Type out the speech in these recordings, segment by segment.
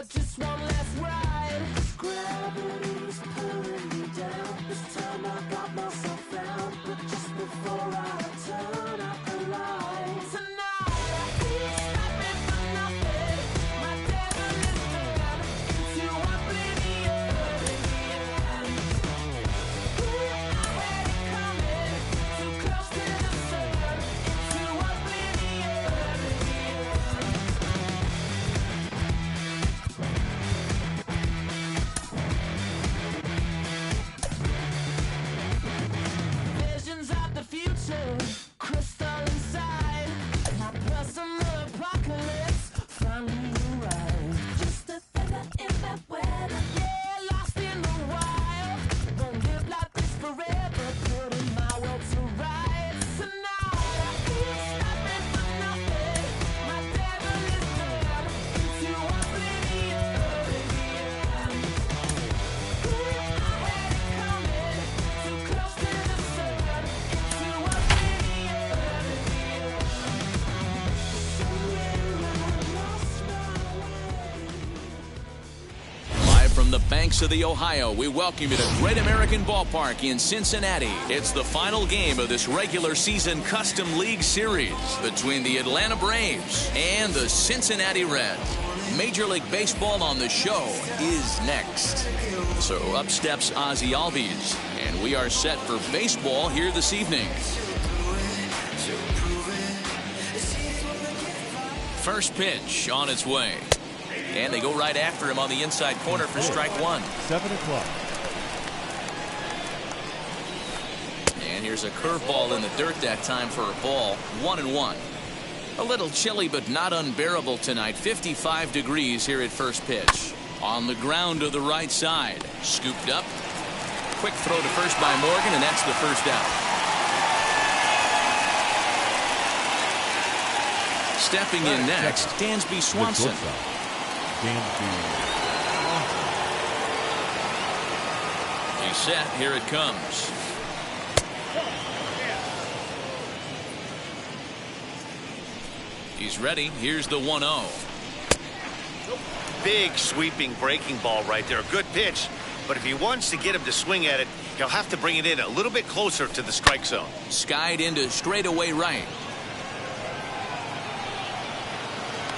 just one last ride. Gravity's pulling me down. This time I got myself found, but just before I turn out the lights tonight, I feel stopping for nothing. My devil is turned into oblivion. I had it coming, too close to the sun, into oblivion. Visions of the future, crystal inside. My personal apocalypse finally arrived. Just a feather in that weather. Yeah, lost in the wild. Won't live like this forever. Putting my will to rights tonight. I feel stopping for nothing. My devil is turned into oblivion. I had it coming, too close to the sun, into oblivion. Somewhere I lost my way. Live from the banks of the Ohio, we welcome you to Great American Ballpark in Cincinnati. It's the final game of this regular season Custom League Series between the Atlanta Braves and the Cincinnati Reds. Major League Baseball on the show is next. So up steps Ozzie Albies, and we are set for baseball here this evening. First pitch on its way. And they go right after him on the inside corner for strike one. 7 o'clock. And here's a curveball in the dirt that time for a ball. 1-1. A little chilly but not unbearable tonight. 55 degrees here at first pitch. On the ground to the right side. Scooped up. Quick throw to first by Morgan, and that's the first out. Stepping in next, Dansby Swanson. He's set. Here it comes. He's ready. Here's the 1-0. Big sweeping breaking ball right there. A good pitch. But if he wants to get him to swing at it, he'll have to bring it in a little bit closer to the strike zone. Skied into straightaway right.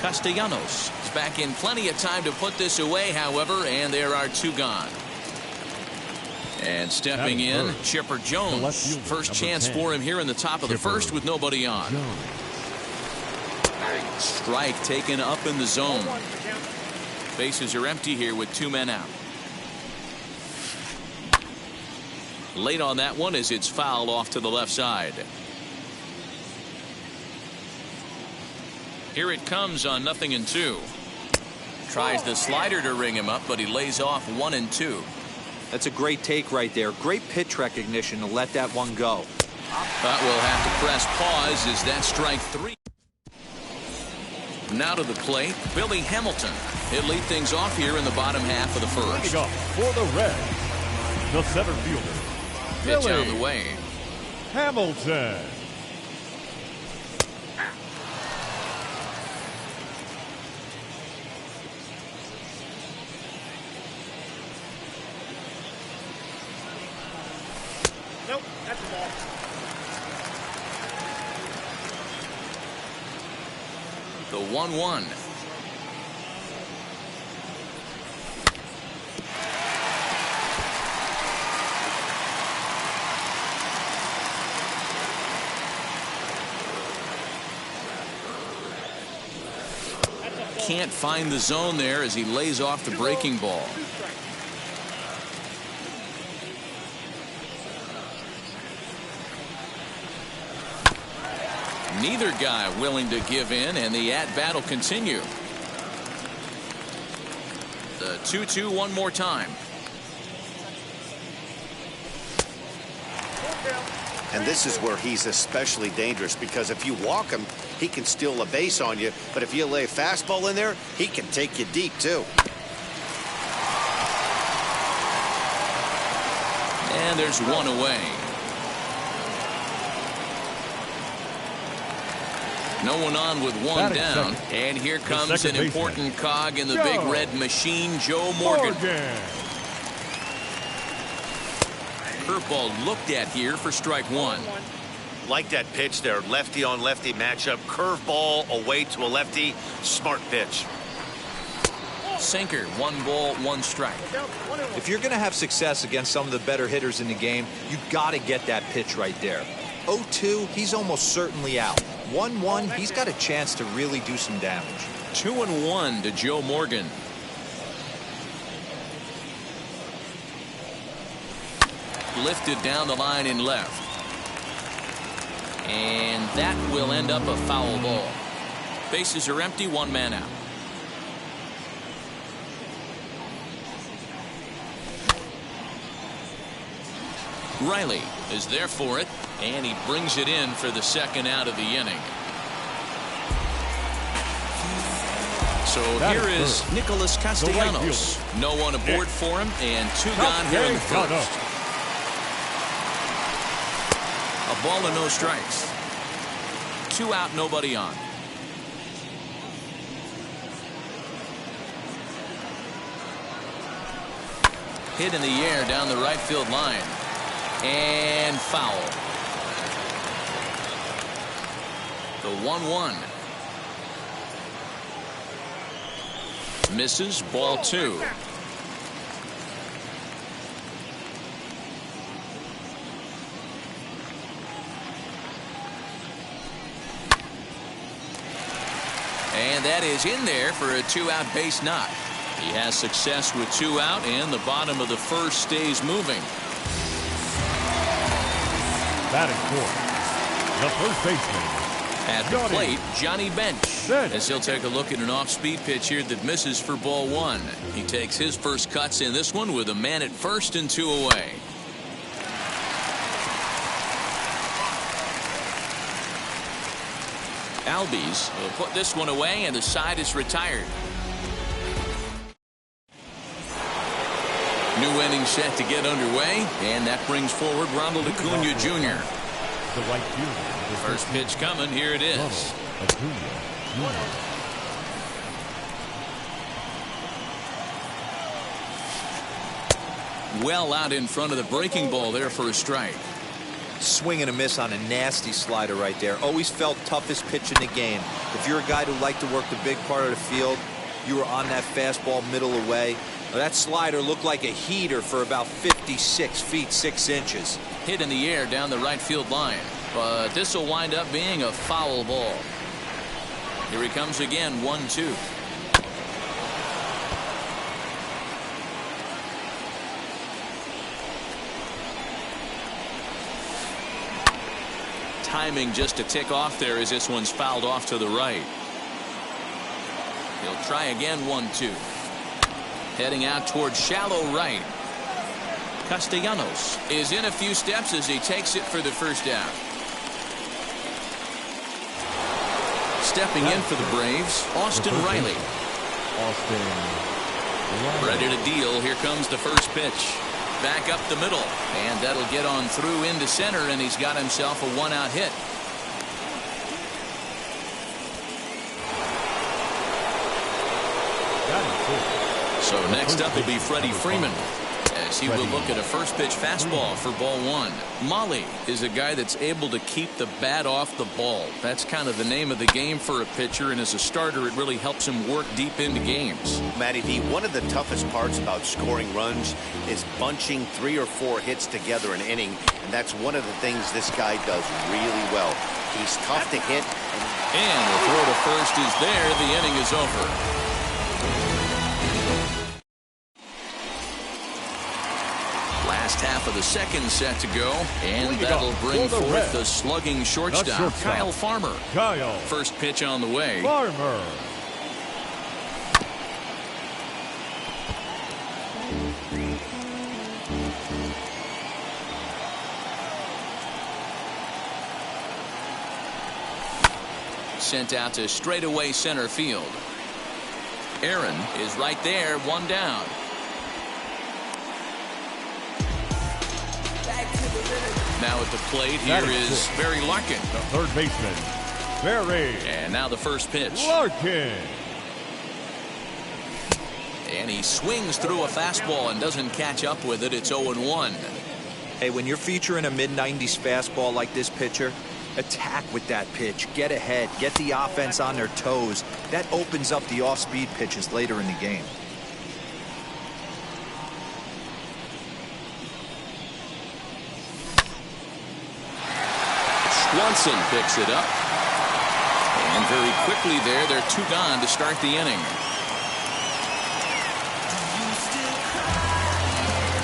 Castellanos is back in plenty of time to put this away, however, and there are two gone. And stepping in, Chipper Jones. First chance for him here in the top of the first with nobody on. Strike taken up in the zone. Bases are empty here with two men out. Late on that one as it's fouled off to the left side. Here it comes on 0-2. Tries the slider to ring him up, but he lays off 1-2. That's a great take right there. Great pitch recognition to let that one go. But we'll have to press pause as that strike three. Now to the plate, Billy Hamilton. He'll lead things off here in the bottom half of the first. Up for the Reds, the center fielder, Pitch Billy on the way. Hamilton. Nope, that's a ball. The 1-1. Can't find the zone there as he lays off the breaking ball. Neither guy willing to give in, and the at-bat will continue. The 2-2 one more time. And this is where he's especially dangerous, because if you walk him, he can steal a base on you. But if you lay a fastball in there, he can take you deep, too. And there's one away. No one on with one Batting down. second. And here The comes an second baseman, important cog in the Joe big red machine, Joe Morgan. Curveball looked at here for strike one. Like that pitch there, lefty on lefty matchup, curveball away to a lefty, smart pitch. Sinker, 1 ball, 1 strike. If you're going to have success against some of the better hitters in the game, you got to get that pitch right there. 0-2, he's almost certainly out. 1-1, he's got a chance to really do some damage. 2-1 to Joe Morgan. Lifted down the line in left. And that will end up a foul ball. Bases are empty, 1 man out. Riley is there for it, and he brings it in for the second out of the inning. So here is Nicholas Castellanos. No one aboard for him, and 2 gone here in the first. A ball and no strikes. 2 out, nobody on. Hit in the air down the right field line. And foul. The 1-1. Misses, ball 2. And that is in there for a 2-out base knock. He has success with 2 out, and the bottom of the first stays moving. Batting fourth, the first baseman. At the plate, Johnny Bench. As he'll take a look at an off-speed pitch here that misses for ball 1. He takes his first cuts in this one with a man at first and 2 away. Albies will put this one away, and the side is retired. New inning set to get underway, and that brings forward Ronald Acuna Jr. The right fielder. First pitch coming. Here it is. Acuna Jr. Well out in front of the breaking ball there for a strike. Swing and a miss on a nasty slider right there. Always felt toughest pitch in the game. If you're a guy who liked to work the big part of the field, you were on that fastball middle away. That slider looked like a heater for about 56 feet 6 inches. Hit in the air down the right field line, but this will wind up being a foul ball. Here he comes again, 1-2. Timing just a tick off there as this one's fouled off to the right. He'll try again, 1-2. Heading out towards shallow right. Castellanos is in a few steps as he takes it for the first down. Stepping in for the Braves, Austin Riley. Ready to deal. Here comes the first pitch. Back up the middle, and that'll get on through into center, and he's got himself a 1-out hit. So next up will be Freddie Freeman, as he will look at a first pitch fastball for ball 1. Molly is a guy that's able to keep the bat off the ball. That's kind of the name of the game for a pitcher, and as a starter, it really helps him work deep into games. Matty V, one of the toughest parts about scoring runs is bunching 3 or 4 hits together an inning, and that's one of the things this guy does really well. He's tough to hit. And the throw to first is there. The inning is over. Last half of the second set to go, and that'll bring forth the slugging shortstop, Kyle Farmer. First pitch on the way. Farmer. Sent out to straightaway center field. Aaron is right there, 1 down. Now at the plate, here is Barry Larkin. The third baseman, Barry And now the first pitch. Larkin. And he swings through a fastball and doesn't catch up with it. It's 0-1. Hey, when you're featuring a mid-90s fastball like this pitcher, attack with that pitch. Get ahead. Get the offense on their toes. That opens up the off-speed pitches later in the game. Swanson picks it up. And very quickly there, they're 2 gone to start the inning.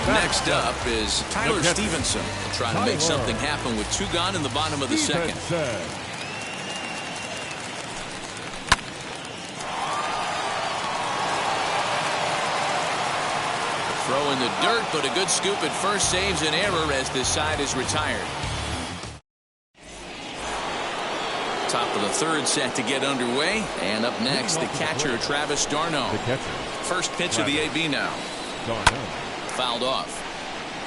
Next up is Tyler Stevenson, trying to make something happen with 2 gone in the bottom of the second. Throw in the dirt, but a good scoop at first saves an error as this side is retired. Top of the third set to get underway. And up next, the catcher, Travis d'Arnaud. First pitch of the AB now. Fouled off.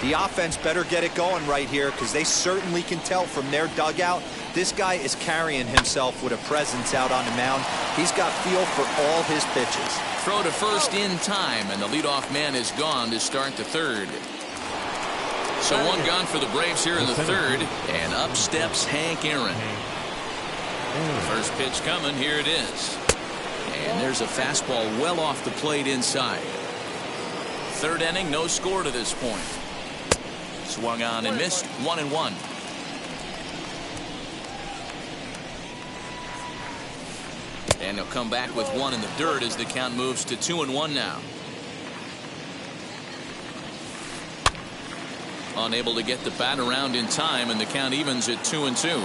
The offense better get it going right here, because they certainly can tell from their dugout this guy is carrying himself with a presence out on the mound. He's got feel for all his pitches. Throw to first in time, and the leadoff man is gone to start the third. So 1 gone for the Braves here in the third, and up steps Hank Aaron. First pitch coming, here it is. And there's a fastball well off the plate inside. Third inning, no score to this point. Swung on and missed, 1-1. And he'll come back with 1 in the dirt as the count moves to 2-1 now. Unable to get the bat around in time, and the count evens at 2-2.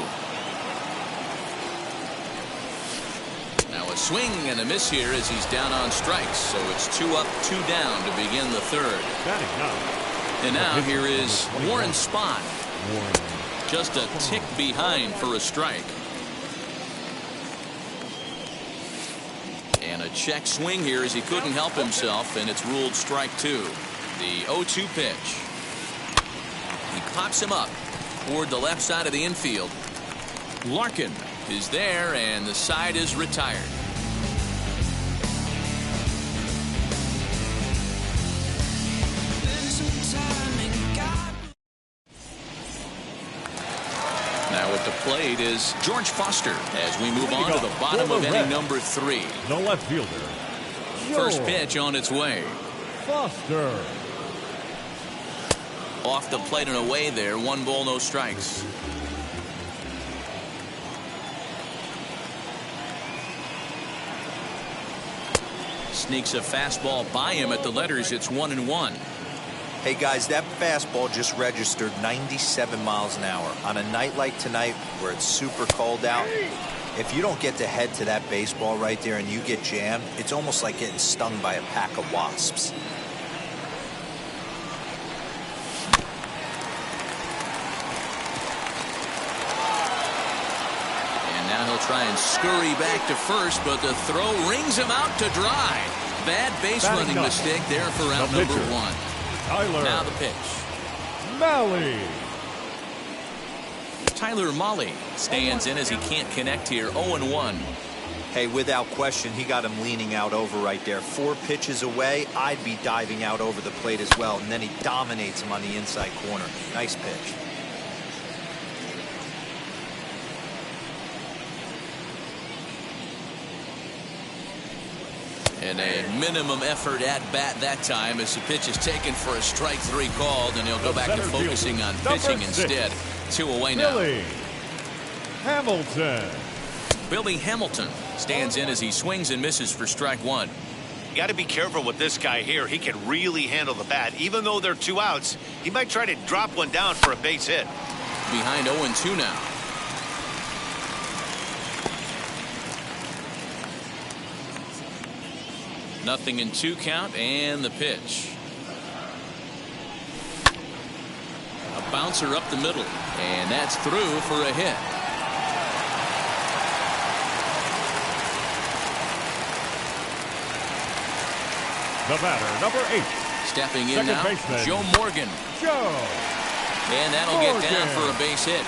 Now a swing and a miss here as he's down on strikes. So it's 2 up, 2 down to begin the third. And now here is Warren Spahn. Just a tick behind for a strike. And a check swing here as he couldn't help himself, and it's ruled strike 2. The 0-2 pitch. He pops him up toward the left side of the infield. Larkin is there, and the side is retired. Now at the plate is George Foster as we move on to the bottom of inning number 3. The left fielder. First pitch on its way. Foster. Off the plate and away there. 1 ball, no strikes. Sneaks a fastball by him at the letters. It's 1-1. Hey guys, that fastball just registered 97 miles an hour. On a night like tonight where it's super cold out, if you don't get to head to that baseball right there and you get jammed, it's almost like getting stung by a pack of wasps. And now he'll try and scurry back to first, but the throw rings him out to dry. Bad base running mistake there for out number 1. Tyler. Now the pitch. Mahle. Tyler Mahle stands in as he can't connect here. 0-1. Hey, without question, he got him leaning out over right there. 4 pitches away, I'd be diving out over the plate as well. And then he dominates him on the inside corner. Nice pitch. And a minimum effort at bat that time as the pitch is taken for a strike 3 called, and he'll go back to focusing on pitching instead. 2 away now. Billy Hamilton. Billy Hamilton stands in as he swings and misses for strike 1. You got to be careful with this guy here. He can really handle the bat. Even though they're 2 outs, he might try to drop one down for a base hit. Behind 0-2 now. Nothing in 2 count, and the pitch. A bouncer up the middle, and that's through for a hit. The batter, number 8. Stepping in Second now, baseman. Joe Morgan. Joe. And that'll get down for a base hit.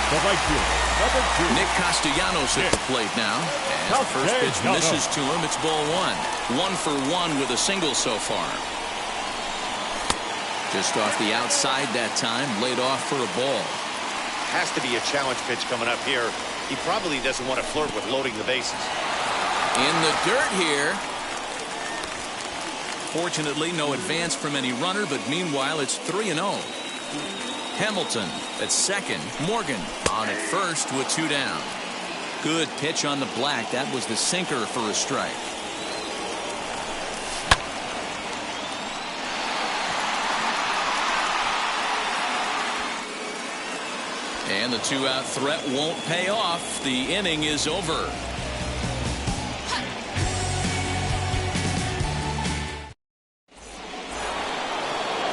The right fielder, number 2. Nick Castellanos at the plate now. And the first pitch misses to him. It's ball 1. 1 for 1 with a single so far. Just off the outside that time, laid off for a ball. Has to be a challenge pitch coming up here. He probably doesn't want to flirt with loading the bases. In the dirt here. Fortunately, no advance from any runner, but meanwhile, it's 3-0. Hamilton at second. Morgan on at first with 2 down. Good pitch on the black. That was the sinker for a strike. And the 2-out threat won't pay off. The inning is over.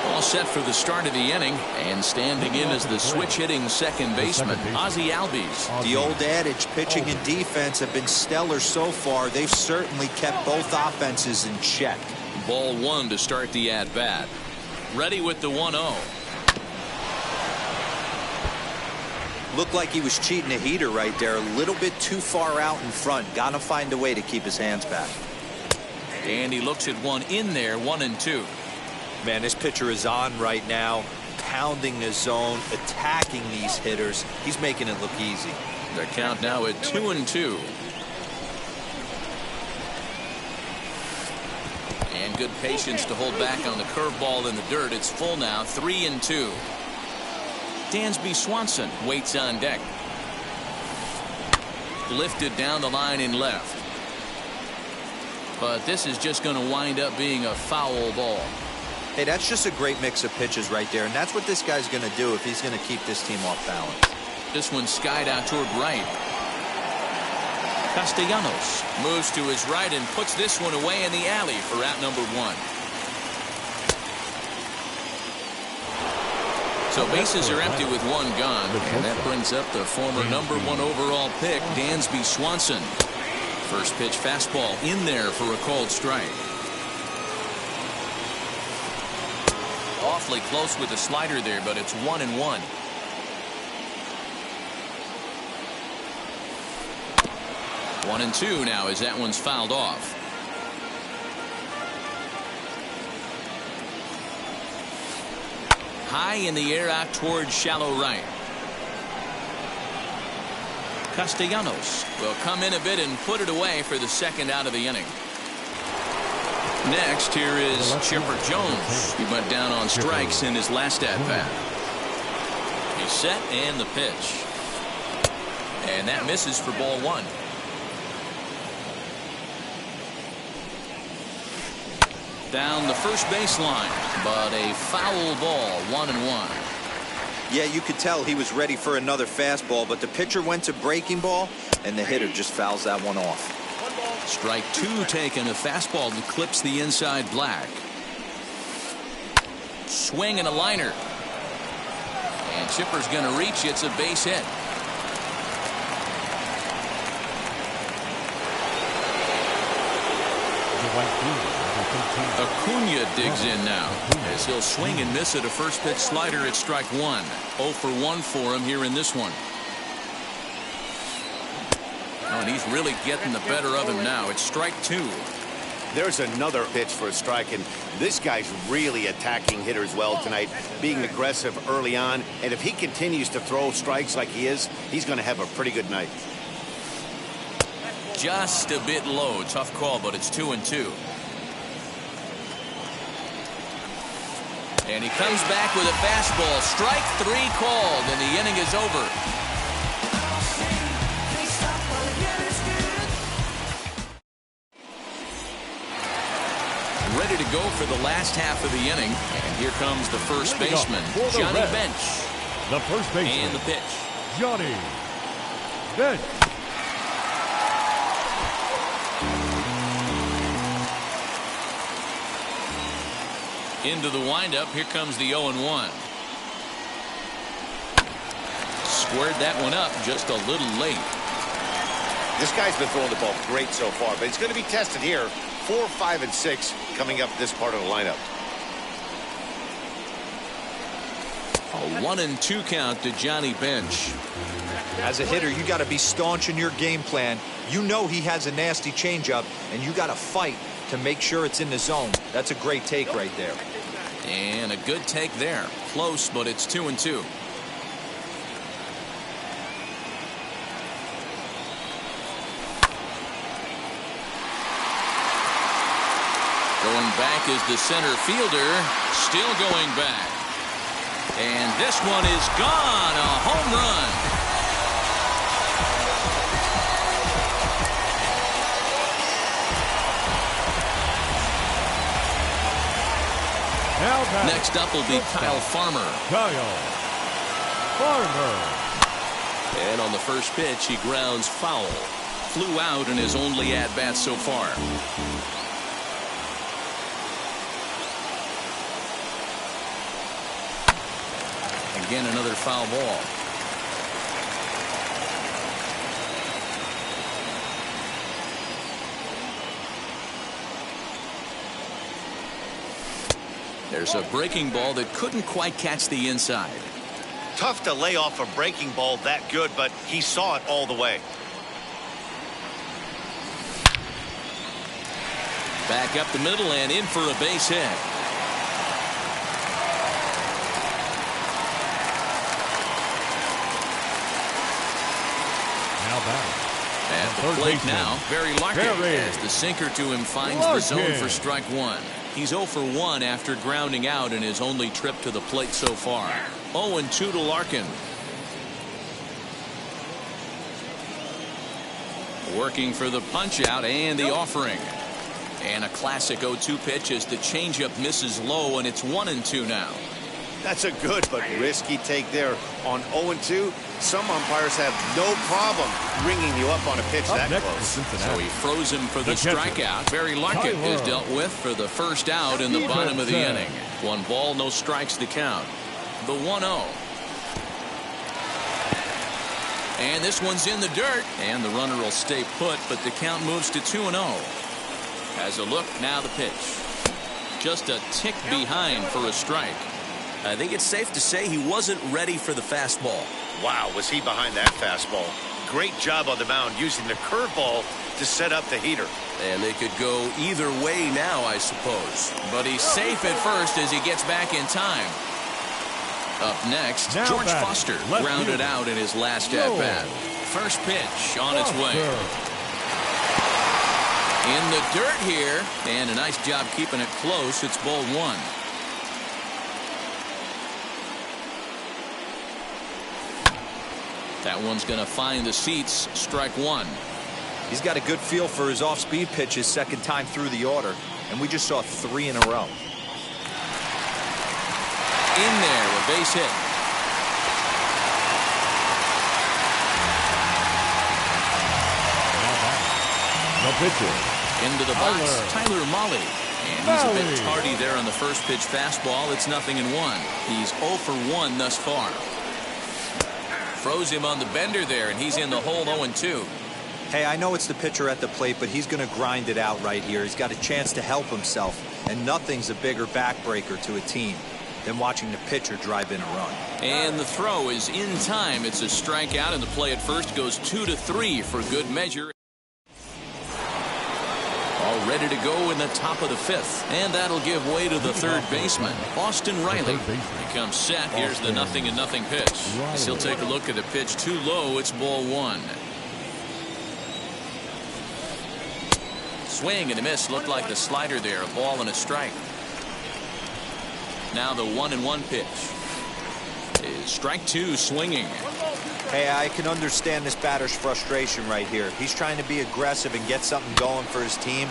All set for the start of the inning, and standing in as the switch-hitting second baseman, Ozzie Albies. The old adage, pitching and defense have been stellar so far. They've certainly kept both offenses in check. Ball 1 to start the at-bat. Ready with the 1-0. Looked like he was cheating a heater right there. A little bit too far out in front. Got to find a way to keep his hands back. And he looks at one in there, 1-2. Man, this pitcher is on right now, pounding the zone, attacking these hitters. He's making it look easy. The count now at 2-2. And good patience to hold back on the curveball in the dirt. It's full now, 3-2. Dansby Swanson waits on deck. Lifted down the line in left. But this is just going to wind up being a foul ball. Hey, that's just a great mix of pitches right there, and that's what this guy's going to do if he's going to keep this team off balance. This one skied out toward right. Castellanos moves to his right and puts this one away in the alley for out number 1. So bases are empty with 1 gone, and that brings up the former number 1 overall pick, Dansby Swanson. First pitch fastball in there for a called strike. Awfully close with the slider there, but it's 1-1. One and two now as that one's fouled off. High in the air out towards shallow right. Castellanos will come in a bit and put it away for the second out of the inning. Next, here is Chipper Jones. He went down on strikes in his last at-bat. He's set and the pitch. And that misses for ball 1. Down the first baseline, but a foul ball, 1-1. Yeah, you could tell he was ready for another fastball, but the pitcher went to breaking ball, and the hitter just fouls that one off. Strike 2 taken, a fastball that clips the inside black. Swing and a liner. And Chipper's going to reach. It's a base hit. Acuna digs in now as he'll swing and miss at a first pitch slider at strike 1. 0 for 1 for him here in this one. Oh, and he's really getting the better of him now. It's strike 2. There's another pitch for a strike, and this guy's really attacking hitters well tonight, being aggressive early on. And if he continues to throw strikes like he is, he's going to have a pretty good night. Just a bit low. Tough call, but it's 2-2. And he comes back with a fastball. Strike 3 called, and the inning is over. Ready to go for the last half of the inning. And here comes the first baseman, Johnny Bench. The first baseman. And the pitch. Johnny Bench. Into the windup. Here comes the 0-1. Squared that one up just a little late. This guy's been throwing the ball great so far, but it's going to be tested here. 4, 5, and 6 coming up this part of the lineup. A 1-2 count to Johnny Bench. As a hitter, you got to be staunch in your game plan. You know he has a nasty changeup, and you got to fight to make sure it's in the zone. That's a great take right there. And a good take there. Close, but it's 2-2. Going back is the center fielder. Still going back. And this one is gone. A home run. Next up will be Kyle Farmer. And on the first pitch, he grounds foul. Flew out in his only at-bat so far. Again, another foul ball. There's a breaking ball that couldn't quite catch the inside. Tough to lay off a breaking ball that good, but he saw it all the way. Back up the middle and in for a base hit. At the plate now, Barry Larkin as the sinker to him finds the zone for strike one. He's 0 for 1 after grounding out in his only trip to the plate so far. 0-2 to Larkin. Working for the punch out and the offering. And a classic 0-2 pitch as the changeup misses low, and it's 1-2 now. That's a good but risky take there. On 0-2, some umpires have no problem ringing you up on a pitch that close. So he froze him for the strikeout. Barry Larkin is dealt with for the first out in the bottom of the inning. 1 ball, no strikes to count. The 1-0. And this one's in the dirt. And the runner will stay put, but the count moves to 2-0. As a look, now the pitch. Just a tick behind for a strike. I think it's safe to say he wasn't ready for the fastball. Wow, was he behind that fastball. Great job on the mound using the curveball to set up the heater. And they could go either way now, I suppose. But he's safe at first as he gets back in time. Up next, George Foster grounded out in his last at-bat. First pitch on its way. In the dirt here, and a nice job keeping it close. It's ball 1. That one's going to find the seats. Strike 1. He's got a good feel for his off-speed pitches second time through the order, and we just saw 3 in a row. In there, a base hit. The pitcher. Into the box, Tyler Mahle. And he's a bit tardy there on the first pitch fastball. It's 0-1. He's 0 for 1 thus far. Throws him on the bender there, and he's in the hole 0-2. Hey, I know it's the pitcher at the plate, but he's going to grind it out right here. He's got a chance to help himself, and nothing's a bigger backbreaker to a team than watching the pitcher drive in a run. And the throw is in time. It's a strikeout, and the play at first goes 2-3 for good measure. All ready to go in the top of the 5th, and that'll give way to the third baseman, Austin Riley. He comes set. Here's the 0-0 pitch. As he'll take a look at the pitch too low. It's ball 1. Swing and a miss. Looked like the slider there. A ball and a strike. Now the 1-1 pitch is strike 2 swinging. Hey, I can understand this batter's frustration right here. He's trying to be aggressive and get something going for his team.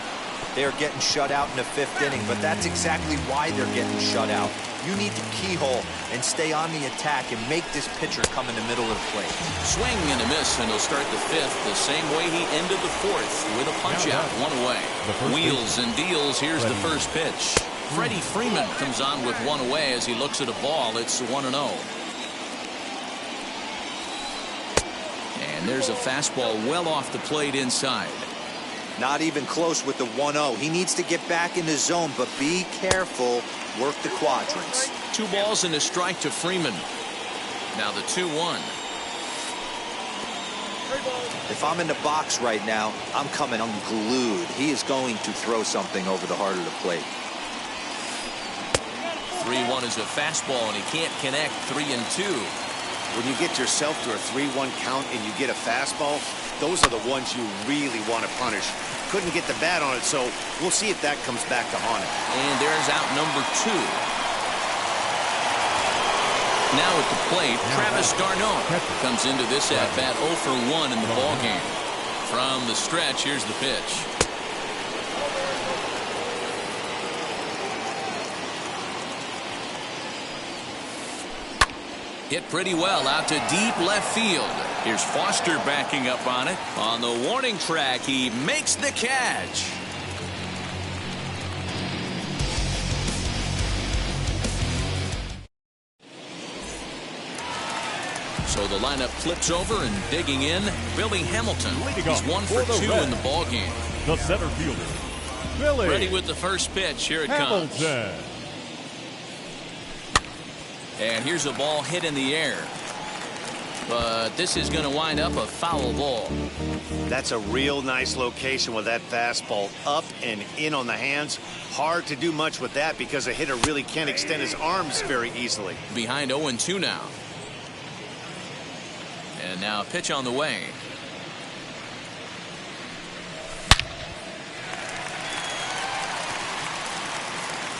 They are getting shut out in the 5th inning, but that's exactly why they're getting shut out. You need to keyhole and stay on the attack and make this pitcher come in the middle of the plate. Swing and a miss, and he'll start the 5th the same way he ended the 4th with a punch out, 1 away. Wheels and deals. Here's the first pitch. Freddie Freeman comes on with 1 away as he looks at a ball. It's 1-0. And there's a fastball well off the plate inside. Not even close with the 1-0. He needs to get back in the zone, but be careful. Work the quadrants. 2 balls and a strike to Freeman. Now the 2-1. If I'm in the box right now, I'm coming unglued. He is going to throw something over the heart of the plate. 3-1 is a fastball, and he can't connect. 3-2. When you get yourself to a 3-1 count and you get a fastball, those are the ones you really want to punish. Couldn't get the bat on it, so we'll see if that comes back to haunt him. And there's out number 2. Now at the plate, Travis d'Arnaud comes into this at-bat 0 for 1 in the ballgame. From the stretch, here's the pitch. Hit pretty well out to deep left field. Here's Foster backing up on it. On the warning track, he makes the catch. So the lineup flips over, and digging in, Billy Hamilton. He's 1 for 2 in the ballgame. The center fielder, Billy. Ready with the first pitch. Here it comes. Hamilton. And here's a ball hit in the air. But this is going to wind up a foul ball. That's a real nice location with that fastball up and in on the hands. Hard to do much with that because a hitter really can't extend his arms very easily. Behind 0-2 now. And now a pitch on the way.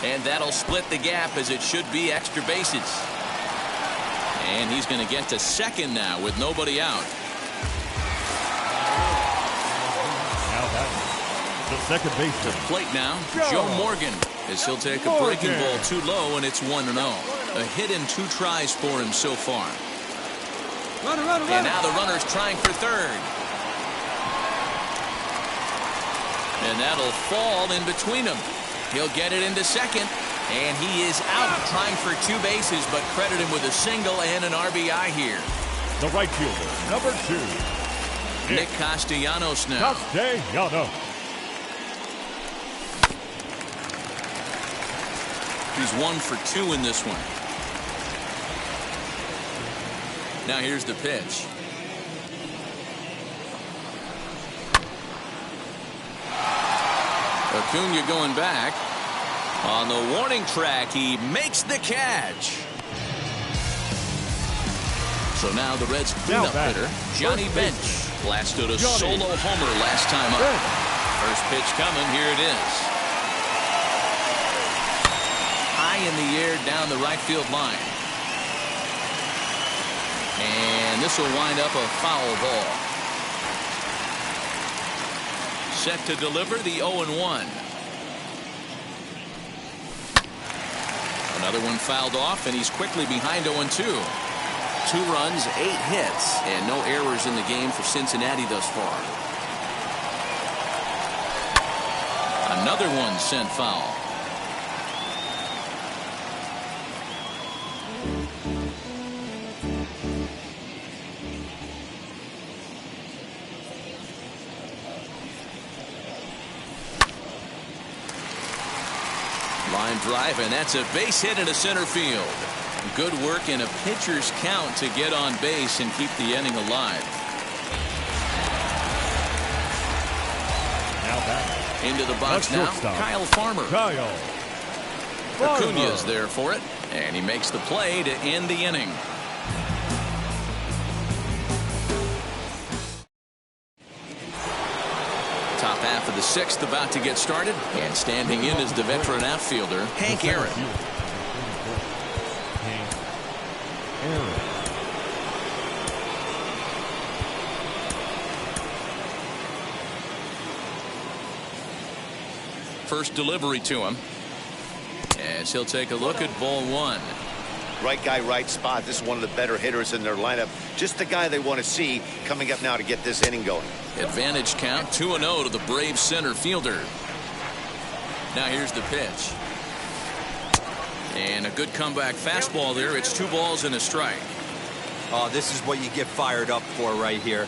And that'll split the gap, as it should be extra bases. And he's going to get to second now with nobody out. Now back the second To baseman. the plate now, Joe Morgan, as he'll take a breaking ball too low, and it's 1-0. A hit in 2 tries for him so far. And now the runner's trying for third. And that'll fall in between them. He'll get it into second. And he is out trying for 2 bases, but credit him with a single and an RBI here. The right fielder, number 2. Nick Castellanos now. Castellanos. He's 1 for 2 in this one. Now here's the pitch. Acuna going back. On the warning track, he makes the catch. So now the Reds cleanup hitter, Johnny Bench, blasted a solo homer last time up. First pitch coming, here it is. High in the air down the right field line. And this will wind up a foul ball. Set to deliver the 0-1. Another one fouled off, and he's quickly behind 0-2. 2 runs, 8 hits, and no errors in the game for Cincinnati thus far. Another one sent foul. Line drive, and that's a base hit into center field. Good work in a pitcher's count to get on base and keep the inning alive. Now back. Into the box now, Kyle Farmer. Acuna's there for it, and he makes the play to end the inning. Top half of the 6th about to get started, and standing in is the veteran outfielder, Hank Aaron. First delivery to him, as he'll take a look at ball 1. Right guy, right spot. This is one of the better hitters in their lineup. Just the guy they want to see coming up now to get this inning going. Advantage count, 2-0 to the Braves center fielder. Now here's the pitch. And a good comeback fastball there. It's 2 balls and a strike. Oh, this is what you get fired up for right here.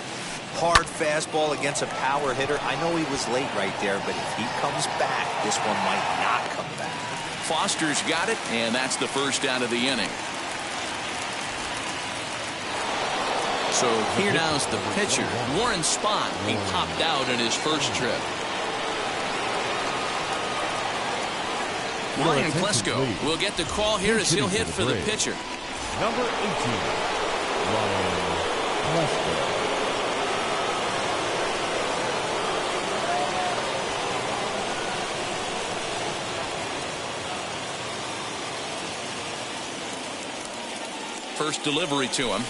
Hard fastball against a power hitter. I know he was late right there, but if he comes back, this one might not come back. Foster's got it, and that's the first out of the inning. So here now is the pitcher, Warren Spahn. He popped out in his first trip. Ryan Klesko will get the call here as he'll hit for the pitcher. Number 18, Ryan Klesko. First delivery to him.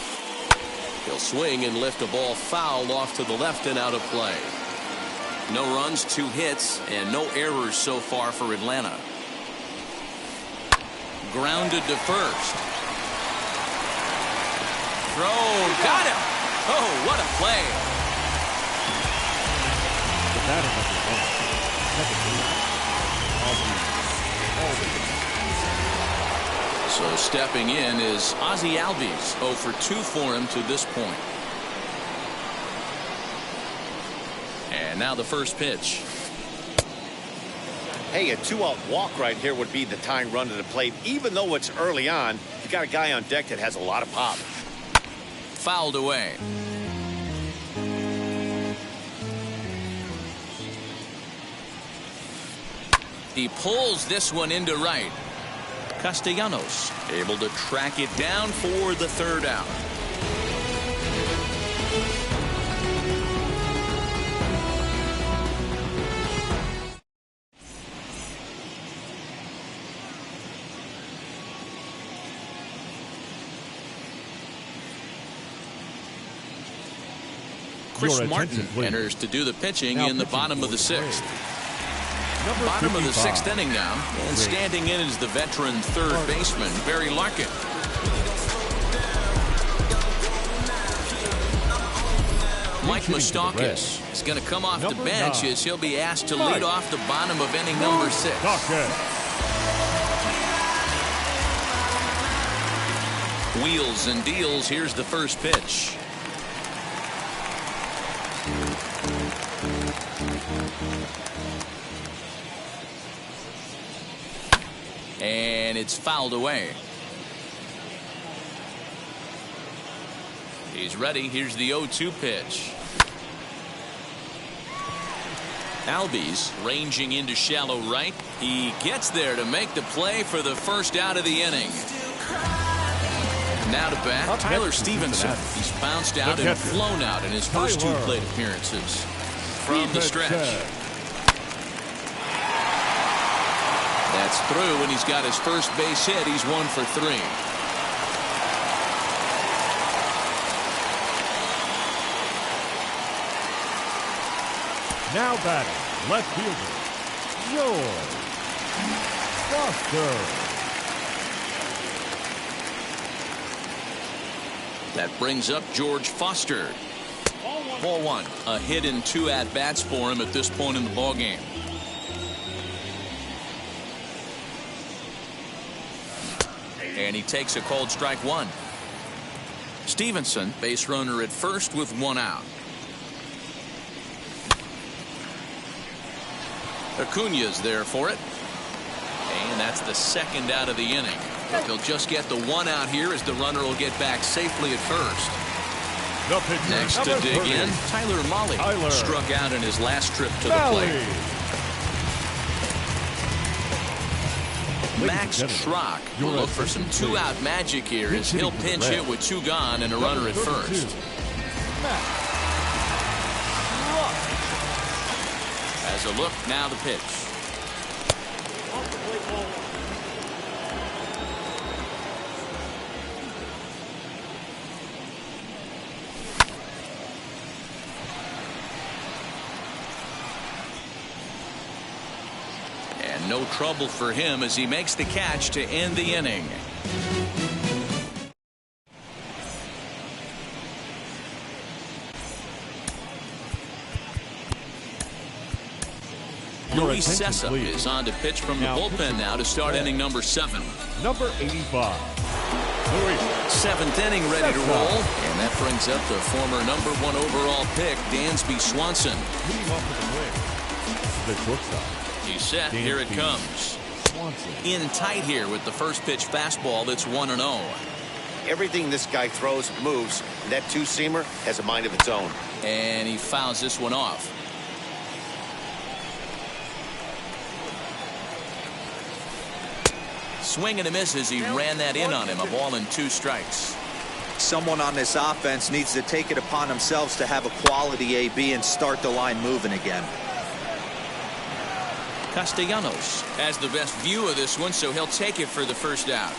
He'll swing and lift a ball foul off to the left and out of play. No runs, 2 hits, and no errors so far for Atlanta. Grounded to first. Throw, got him. Oh, what a play. The batter number 1, So stepping in is Ozzie Albies. 0 for 2 for him to this point. And now the first pitch. Hey, a 2-out walk right here would be the tying run to the plate. Even though it's early on, you got a guy on deck that has a lot of pop. Fouled away. He pulls this one into right. Castellanos able to track it down for the 3rd out. Chris Martin enters to do the pitching in the bottom of the 6th. Bottom of the 6th inning now, and standing in is the veteran 3rd baseman, Barry Larkin. Mike Moustakas is going to come off the bench as he'll be asked to lead off the bottom of inning number 6. Wheels and deals. Here's the first pitch. And it's fouled away. He's ready. Here's the 0-2 pitch. Albies ranging into shallow right. He gets there to make the play for the first out of the inning. Now to bat, Tyler Stevenson. He's bounced out and flown out in his first 2 plate appearances. From the stretch. That's through, and he's got his first base hit. He's 1 for 3. Now batting, left fielder, George Foster. That brings up George Foster. Ball 1. A hit in 2 at-bats for him at this point in the ballgame. And he takes a called strike 1. Stevenson, base runner at first with 1 out. Acuna's there for it. And that's the 2nd out of the inning. But they'll just get the 1 out here as the runner will get back safely at first. Next to dig in, Tyler Mahle struck out in his last trip to the plate. Max Schrock will look for some 2-out magic here as he'll pinch hit with 2 gone and a runner at first. As a look, now the pitch. And no trouble for him as he makes the catch to end the inning. Luis Cessa is on to pitch from the bullpen now to start inning number 7. Number 85. 7th inning ready to roll. And that brings up the former number 1 overall pick, Dansby Swanson. The shortstop. He's set. Here it comes. In tight here with the first pitch fastball that's 1-0. Everything this guy throws moves. And that two-seamer has a mind of its own. And he fouls this one off. Swing and a miss as he ran that in on him. A ball and 2 strikes. Someone on this offense needs to take it upon themselves to have a quality AB and start the line moving again. Castellanos has the best view of this one, so he'll take it for the first out.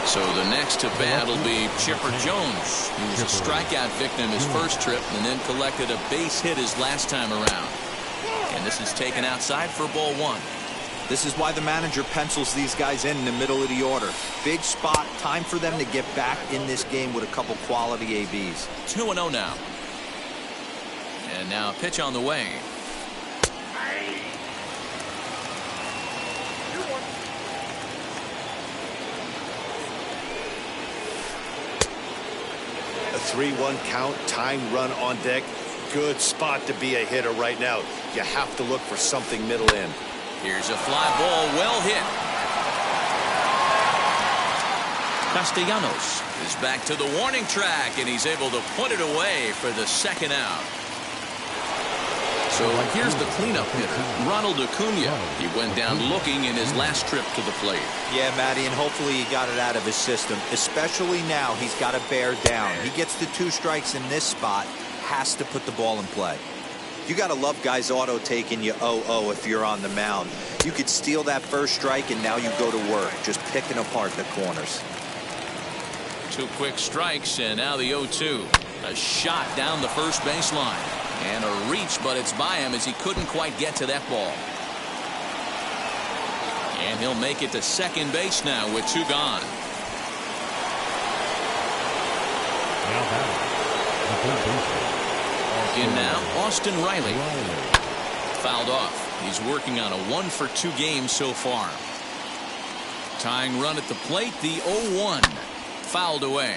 So the next to bat will be Chipper Jones. He was a strikeout victim his first trip and then collected a base hit his last time around. And this is taken outside for ball 1. This is why the manager pencils these guys in the middle of the order. Big spot, time for them to get back in this game with a couple quality ABs. 2-0 now. And now a pitch on the way. A 3-1 count, time run on deck. Good spot to be a hitter right now. You have to look for something middle in. Here's a fly ball, well hit. Castellanos is back to the warning track, and he's able to put it away for the second out. So here's the cleanup hitter, Ronald Acuna. He went down looking in his last trip to the plate. Yeah, Matty, and hopefully he got it out of his system. Especially now, he's got to bear down. He gets the 2 strikes in this spot, has to put the ball in play. You got to love guys auto taking you 0-0 if you're on the mound. You could steal that first strike and now you go to work just picking apart the corners. 2 quick strikes and now the 0-2. A shot down the first baseline and a reach, but it's by him as he couldn't quite get to that ball. And he'll make it to second base now with 2 gone. Now batting, the third baseman. In now, Austin Riley. Fouled off. He's working on a 1-for-2 game so far. Tying run at the plate, the 0-1. Fouled away.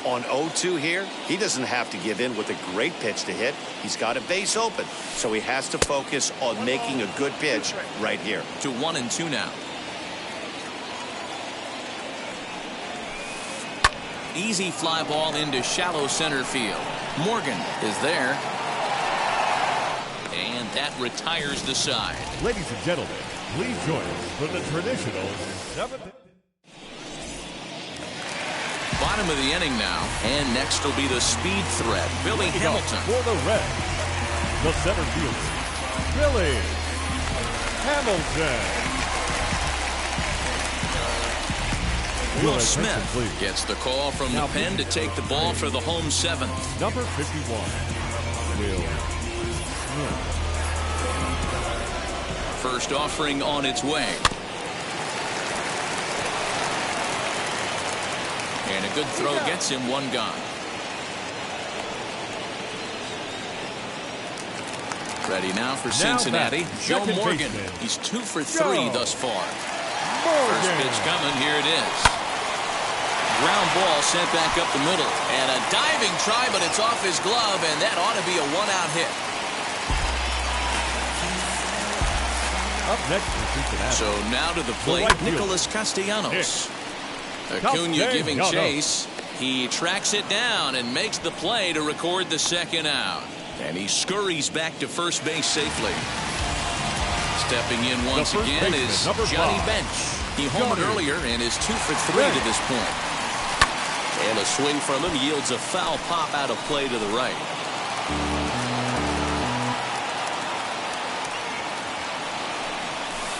On 0-2 here, he doesn't have to give in with a great pitch to hit. He's got a base open, so he has to focus on making a good pitch right here. To 1-2 now. Easy fly ball into shallow center field. Morgan is there. And that retires the side. Ladies and gentlemen, please join us for the traditional 7th. Bottom of the inning now. And next will be the speed threat, Billy Hamilton. For the Reds, the center fielder, Billy Hamilton. Will Smith gets the call from the pen to take the ball for the home 7th. Number 51, Will Smith. First offering on its way. And a good throw gets him 1 gone. Ready now for Cincinnati, Joe Morgan. He's 2 for 3 thus far. First pitch coming, here it is. Ground ball sent back up the middle. And a diving try, but it's off his glove, and that ought to be a 1-out hit. Up next for Cincinnati. So now to the plate, Nicholas Castellanos. Acuna giving chase. He tracks it down and makes the play to record the second out. And he scurries back to first base safely. Stepping in once again is Johnny Bench. He homered earlier and is 2 for 3 to this point. And a swing from him yields a foul pop out of play to the right.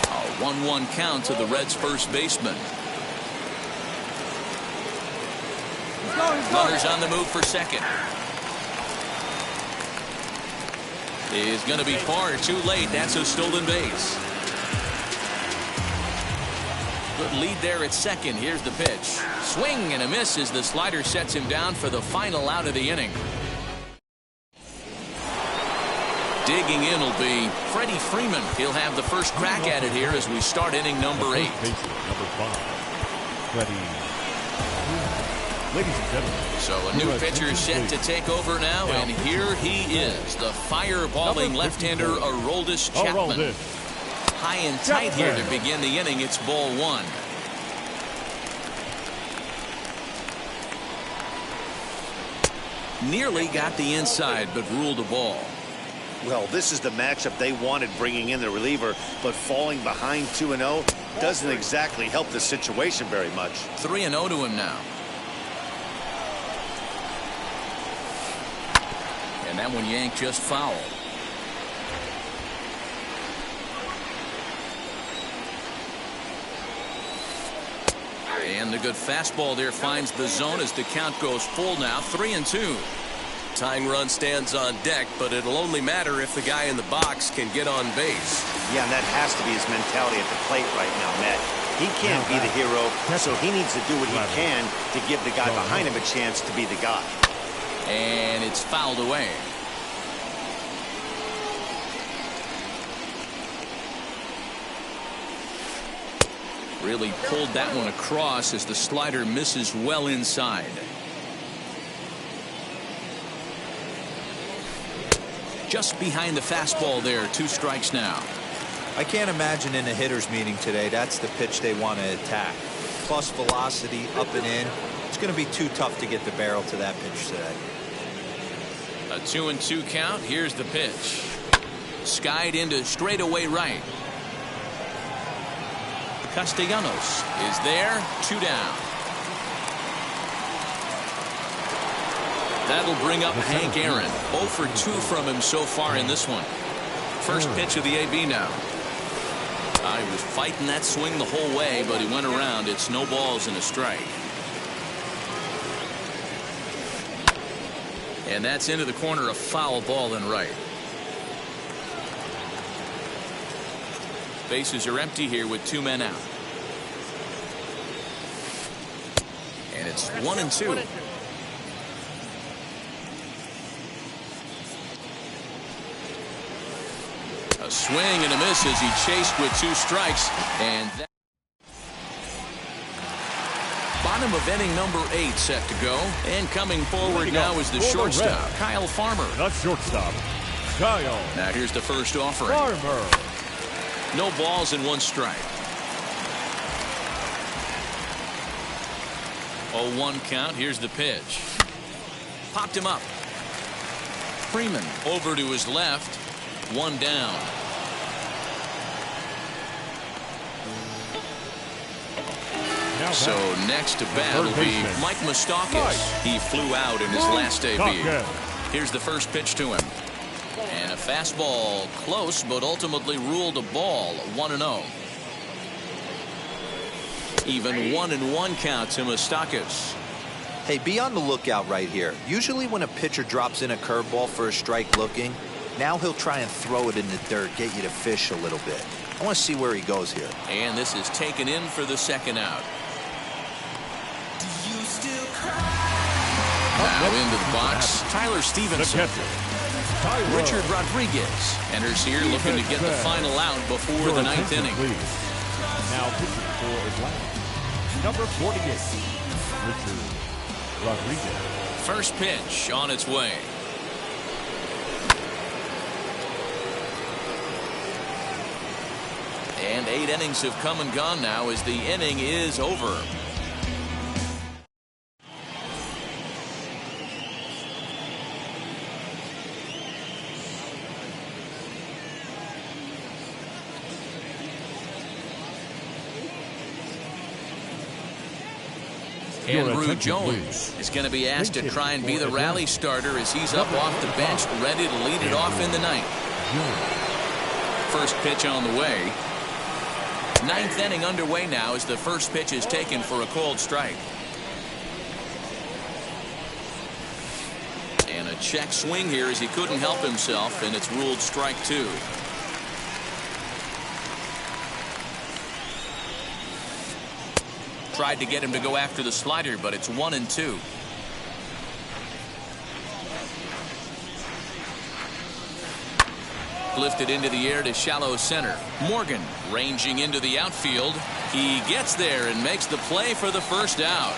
A 1-1 count to the Reds' first baseman. Runners on the move for second. Is going to be far too late. That's a stolen base. Good lead there at second. Here's the pitch. Swing and a miss as the slider sets him down for the final out of the inning. Digging in will be Freddie Freeman. He'll have the first crack at it here as we start inning number 8. Number 5, Freddie. Ladies and gentlemen. So a new pitcher set to take over now, and here he is, the fireballing left-hander Aroldis Chapman. High and tight here to begin the inning. It's ball 1. Nearly got the inside, but ruled a ball. Well, this is the matchup they wanted, bringing in the reliever, but falling behind 2-0 doesn't exactly help the situation very much. 3-0 to him now. And that one yanked just foul. And the good fastball there finds the zone as the count goes full now. 3-2. Tying run stands on deck, but it'll only matter if the guy in the box can get on base. Yeah, and that has to be his mentality at the plate right now, Matt. He can't be the hero, so he needs to do what he can to give the guy behind him a chance to be the guy. And it's fouled away. Really pulled that one across as the slider misses well inside. Just behind the fastball there. 2 strikes now. I can't imagine in a hitter's meeting today that's the pitch they want to attack. Plus velocity up and in. It's going to be too tough to get the barrel to that pitch today. A 2-2 count. Here's the pitch. Skied into straightaway right. Castellanos is there. 2 down. That'll bring up Hank Aaron. 0 for 2 from him so far in this one. First pitch of the AB now. He was fighting that swing the whole way, but he went around. It's no balls and a strike. And that's into the corner, a foul ball and right. Bases are empty here with 2 men out. And it's 1-2. A swing and a miss as he chased with 2 strikes. And that bottom of inning number 8 set to go. And coming forward now is the shortstop, Kyle Farmer. The shortstop, Kyle. Now here's the first offering. Farmer. No balls and 1 strike. 0-1 count. Here's the pitch. Popped him up. Freeman over to his left. 1 down. So next to bat will be Mike Moustakas. He flew out in his last debut. Here's the first pitch to him. And a fastball close, but ultimately ruled a ball. 1-0. Even 1-1 count to Moustakas. Hey, be on the lookout right here. Usually when a pitcher drops in a curveball for a strike looking, now he'll try and throw it in the dirt, get you to fish a little bit. I want to see where he goes here. And this is taken in for the second out. Now into the box, Tyler Stevenson. Richard Rodriguez enters here looking to get the final out before the 9th inning. Now pitching for Atlanta, number 48, Richard Rodriguez. First pitch on its way. And 8 innings have come and gone now as the inning is over. Andrew Jones is going to be asked to try and be the rally starter as he's up off the bench, ready to lead it off in the 9th. First pitch on the way. 9th inning underway now as the first pitch is taken for a called strike. And a check swing here as he couldn't help himself, and it's ruled strike 2. Tried to get him to go after the slider, but it's 1-2. Lifted into the air to shallow center. Morgan ranging into the outfield. He gets there and makes the play for the first out.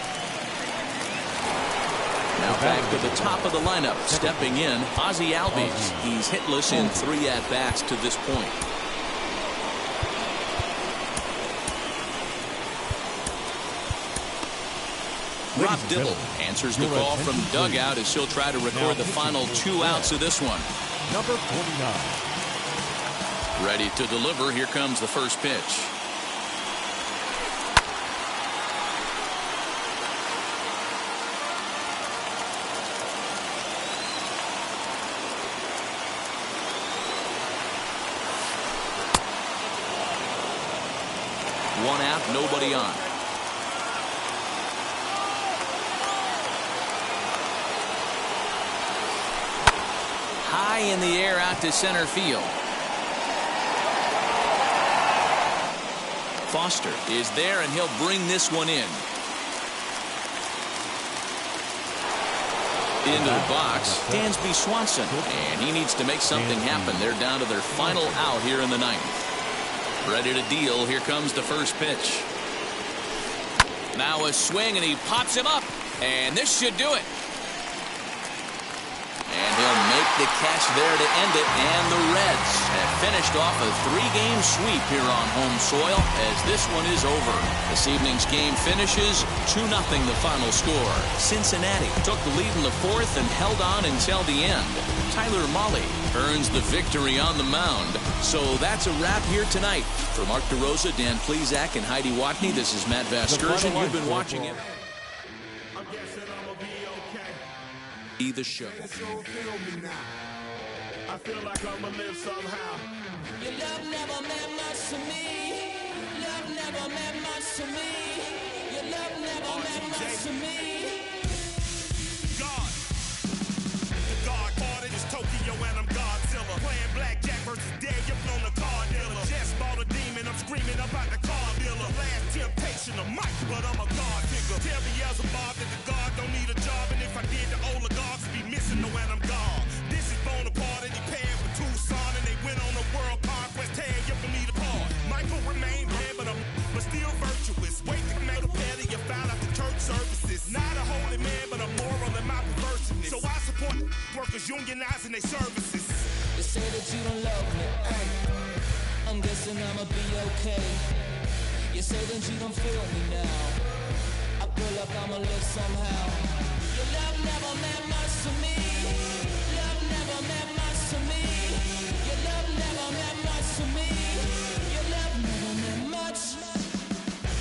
Now back to the top of the lineup. Stepping in, Ozzie Albies. He's hitless in 3 at-bats to this point. Rob Dibble answers the call from dugout as he'll try to record the final 2 outs of this one. Number 49. Ready to deliver. Here comes the first pitch. One out, nobody on. High in the air out to center field. Foster is there, and he'll bring this one in. Into the box, Dansby Swanson, and he needs to make something happen. They're down to their final out here in the 9th. Ready to deal. Here comes the first pitch. Now a swing, and he pops him up, and this should do it. And he'll make the catch there to end it, and the Reds have finished off a 3-game sweep here on home soil as this one is over. This evening's game finishes 2-0 the final score. Cincinnati took the lead in the 4th and held on until the end. Tyler Mahle earns the victory on the mound. So that's a wrap here tonight. For Mark DeRosa, Dan Plesac, and Heidi Watney, this is Matt Vasgersian. You've been watching it. Be the show. I feel like I'ma live somehow. Your love never meant much to me. Love never meant much to me. Your love never meant much to me. God. The God party is Tokyo and I'm Godzilla. Playing blackjack versus dead, you're on the card dealer. Just bought a demon, I'm screaming about the car dealer. Last temptation of Mike, but I'm a God figure. Tell Beelzebub that the God don't need a job, and if I did, the oligarchs be missing the when I'm gone. This is Bonaparte, and he paying for Tucson, and they went on a world conquest. Tear you from me apart. Michael remained dead, but still virtuous. Wait to make a petty, you found out the church services. Not a holy man, but a moral in my perverseness. So I support workers unionizing their services. You say that you don't love me, ay. I'm guessing I'ma be okay. You say that you don't feel me now. I feel like I'ma live somehow. Your love never meant much to me. Love never meant much to me. Your love never meant much to me. Your love never meant much.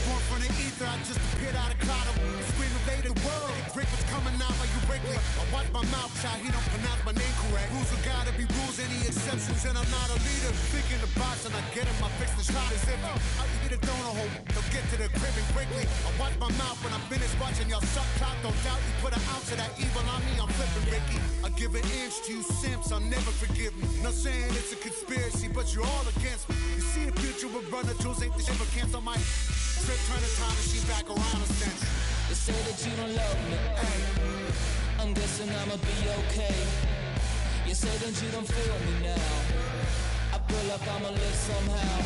Born from the ether, I just appeared out of cloud. Scream invade the world. Rick was coming out like you Wrigley. I watch my mouth shot, he don't pronounce my name correct. Rules are gotta be rules, any exceptions, and I'm not a leader. Thinking the box and I get him, I fix the shot as if I eat a donut hole. They'll get to the crib and quickly. I watch my mouth when I'm finished watching y'all suck clock. Don't doubt you put an ounce of that evil on me, I'm flipping Ricky. I give an inch to you simps, I'll never forgive me. Not saying it's a conspiracy, but you're all against me. You see the future with runner tools, ain't the shit but cancel my trip, turn the time machine back around a century. You say that you don't love me, ay. I'm guessing I'ma be okay. You say that you don't feel me now. I feel like I'ma live somehow.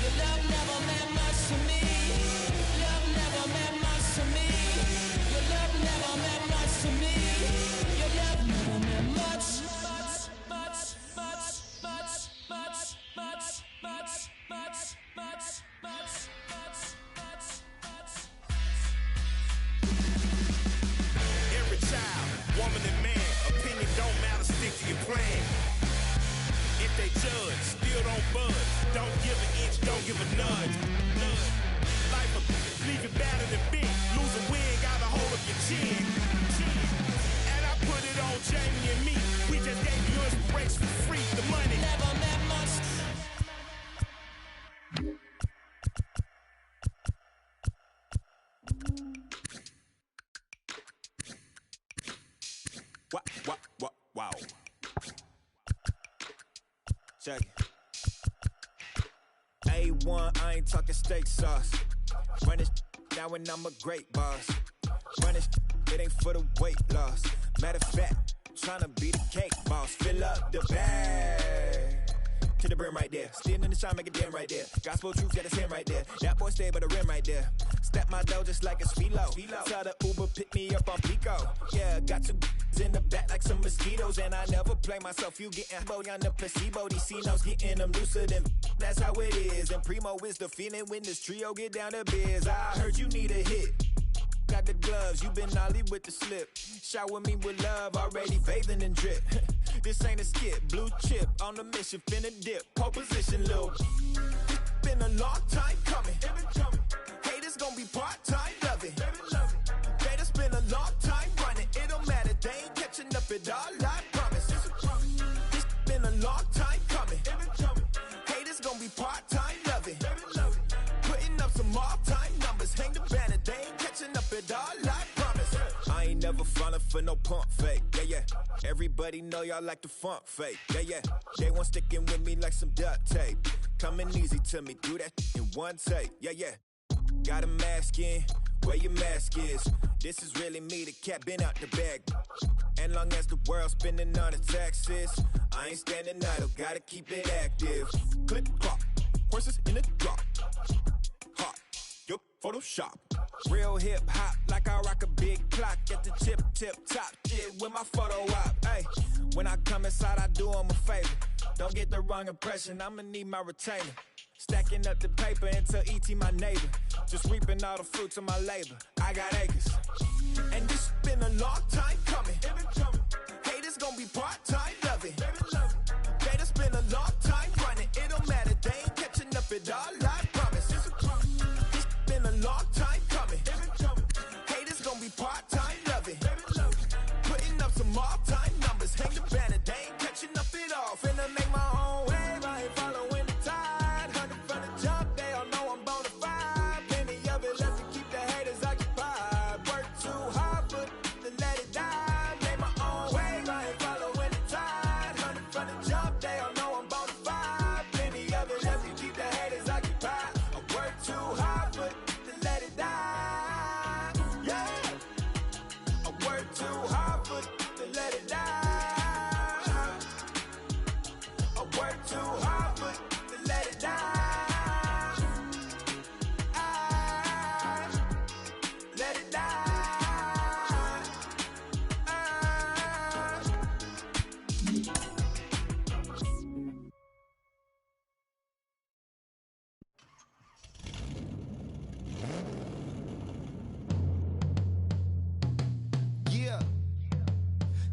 Your love never meant much to me. Love never meant much to me. Your love never meant much to me. Your love never meant much. Every child, woman and man, opinion don't matter, stick to your plan. If they judge, still don't budge. Don't give an inch, don't give a nudge. Life will leave you battered and bent. Lose a win, got a hold of your chin. And I put it on Jamie and me. We just gave you inspiration for free. The money Never meant much. Wow. Check it. A1, I ain't talking steak sauce. Run this now and I'm a great boss. Run this, it ain't for the weight loss. Matter of fact, tryna be the cake boss. Fill up the bag to the brim right there. Standing in the shine, make it dim right there. Gospel truth, yeah, that's him right there. That boy stay by the rim right there. Step my dough just like a speedo. Tell the Uber pick me up on Pico. Yeah, got two in the back like some mosquitoes, and I never play myself. You getting boy on the placebo. These C-notes getting them looser than. That's how it is. And Primo is the feeling when this trio get down to biz. I heard you need a hit. got the gloves, you been Ollie with the slip. Shower me with love, already bathing in drip. This ain't a skip, blue chip, on the mission, finna dip. Pole position, Lil. It's been a long time coming. Haters gon' be part-time, love it. Haters been a long time running. It don't matter, they ain't catching up at all, I promise. It's been a long time coming. Haters gon' be part-time, love it. Putting up some all-time numbers. Hang the banner, they ain't catching up at all, I promise. I ain't never falling for no pump fake, yeah. Everybody know y'all like the funk fake, yeah. They want sticking with me like some duct tape. Coming easy to me, do that in one take, yeah. Got a mask in, where your mask is. This is really me, the cat been out the bag. And long as the world's spending on the taxes, I ain't standing idle, gotta keep it active. Click clock, horses in the drop. Hot, yup, Photoshop. Real hip hop, like I rock a big clock at the tip top. Shit with my photo op, ayy. When I come inside, I do 'em a favor. Don't get the wrong impression, I'ma need my retainer. Stacking up the paper until E.T. my neighbor. Just reaping all the fruits of my labor. I got acres. And this been a long time coming. Haters gon' be part-time, love it. Haters been a long time running. It don't matter, they ain't catching up at all, I promise. It's been a long time coming. Haters gon' be part-time, love it. Putting up some all-time numbers. Hang the banner, they ain't catching up at all. Finna make my own wave, I ain't following the tide. 100 from the jump, they all know I'm bona fide. Plenty of it left to keep the haters occupied. Work too hard for to let it die. Make my own wave, I ain't following the tide. 100 from the jump, they all know I'm bona fide. Plenty of it left to keep the haters occupied. I work too hard for to let it die. Yeah, I work too hard for to let it die. I work too hard for to let it die. Let it die. Yeah.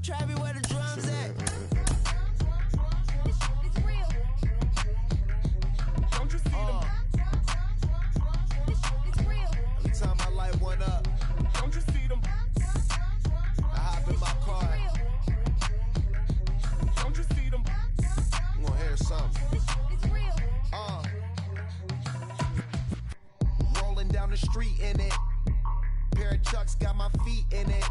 Travis, where the drums at? It's real. Don't you see them? It's real. Every time I light one up, Don't you see them? I hop in my car. Don't you see them? I'm gonna hear something. It's real. Rolling down the street in it. Pair of Chucks got my feet in it.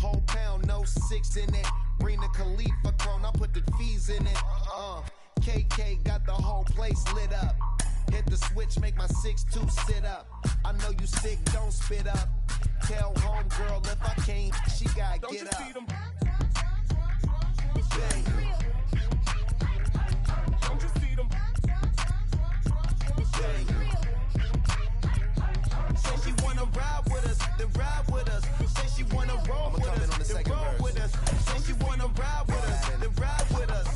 Whole pound, no 6 in it. Bring the Khalifa cone, I put the fees in it. KK got the whole place lit up. Hit the switch, make my 6'2" sit up. I know you sick, don't spit up. Tell homegirl if I can't, she gotta Don't you get see up. them? Bang. Don't you see them? Bang. Say she wanna ride with us, then ride with us. Say she wanna roll with us, then roll with us. Say she wanna ride with us, then ride with us.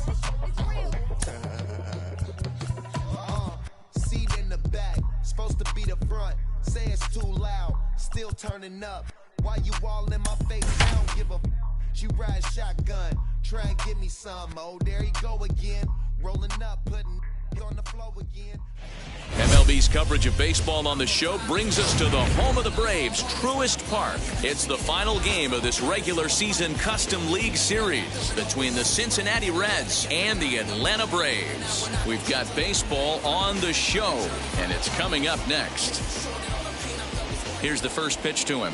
Seat in the back, supposed to be the front. Say it's too loud, still turning up. Why you all in my face? I don't give a f. She ride shotgun, try and give me some. Oh, there he go again, rolling up, putting on the floor again. MLB's coverage of baseball on the show brings us to the home of the Braves, Truist Park. It's the final game of this regular season Custom League Series between the Cincinnati Reds and the Atlanta Braves. We've got baseball on the show, and it's coming up next. Here's the first pitch to him.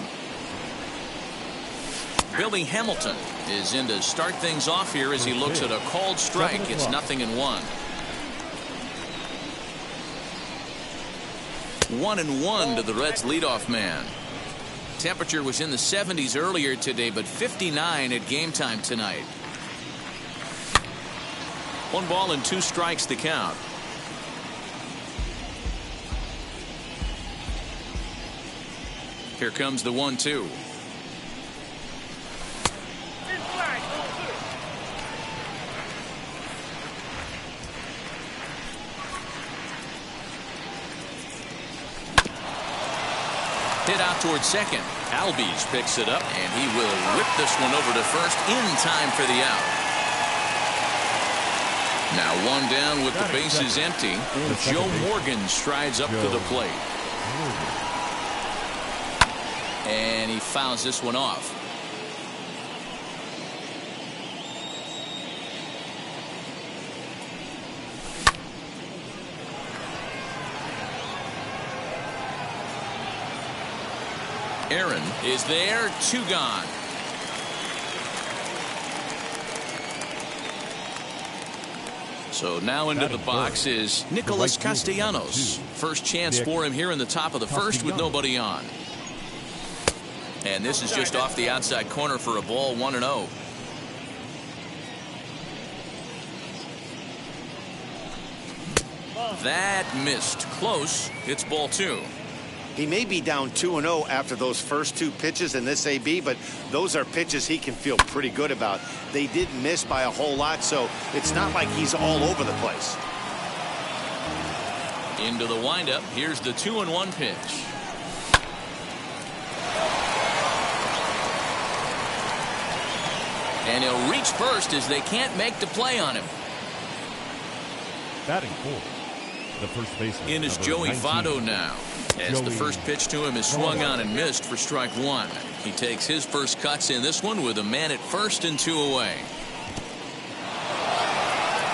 Billy Hamilton is in to start things off here as he looks at a called strike. It's 0-1. 1-1 to the Reds leadoff man. Temperature was in the 70s earlier today, but 59 at game time tonight. 1 ball and 2 strikes to count. Here comes the 1-2. Hit out towards second. Albies picks it up, and he will whip this one over to first in time for the out. Now one down with the bases empty. Joe Morgan strides up to the plate. And he fouls this one off. Aaron is there, 2 gone. So now into the box is Nicholas Castellanos. First chance for him here in the top of the first with nobody on. And this is just off the outside corner for a ball, 1-0. That missed. Close. It's ball 2. He may be down 2-0 after those first 2 pitches in this AB, but those are pitches he can feel pretty good about. They did miss by a whole lot, so it's not like he's all over the place. Into the windup. Here's the 2-1 pitch. And he'll reach first as they can't make the play on him. Batting fourth, the first baseman. In is Joey Votto now. As the first pitch to him is swung on and missed for strike 1. He takes his first cuts in this one with a man at first and 2 away.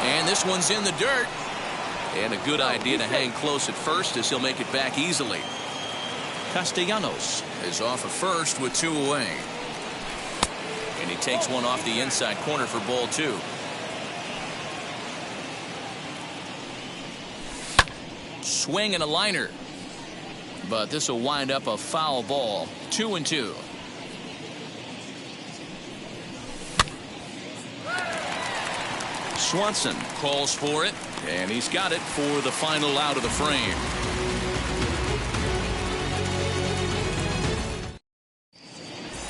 And this one's in the dirt. And a good idea to hang close at first as he'll make it back easily. Castellanos is off at first with 2 away. And he takes one off the inside corner for ball 2. Swing and a liner. But this will wind up a foul ball. 2-2. Swanson calls for it, and he's got it for the final out of the frame.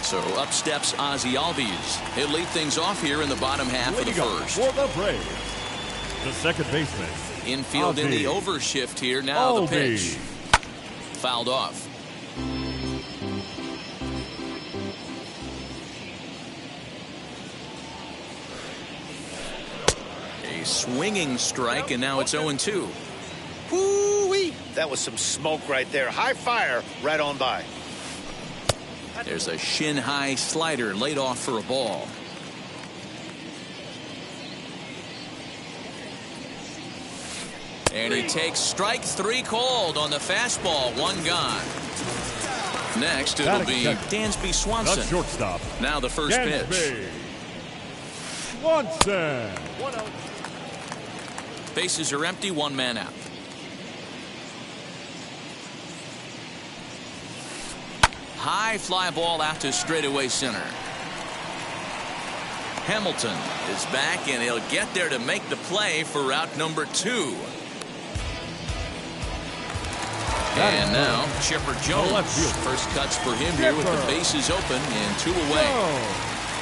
So up steps Ozzie Albies. He'll lead things off here in the bottom half of the first. For the Braves, the second baseman. Infield in the overshift here. Now the pitch. Fouled off. A swinging strike, and now it's 0-2. Woo-wee! That was some smoke right there. High fire right on by. There's a shin-high slider laid off for a ball. And he takes strike 3 called on the fastball. 1 gone. Next, it'll be Dansby Swanson. Shortstop. Now the first pitch. Swanson. Bases are empty, 1 man out. High fly ball out to straightaway center. Hamilton is back, and he'll get there to make the play for route number 2. And now Chipper Jones. First cuts for him here with the bases open and 2 away.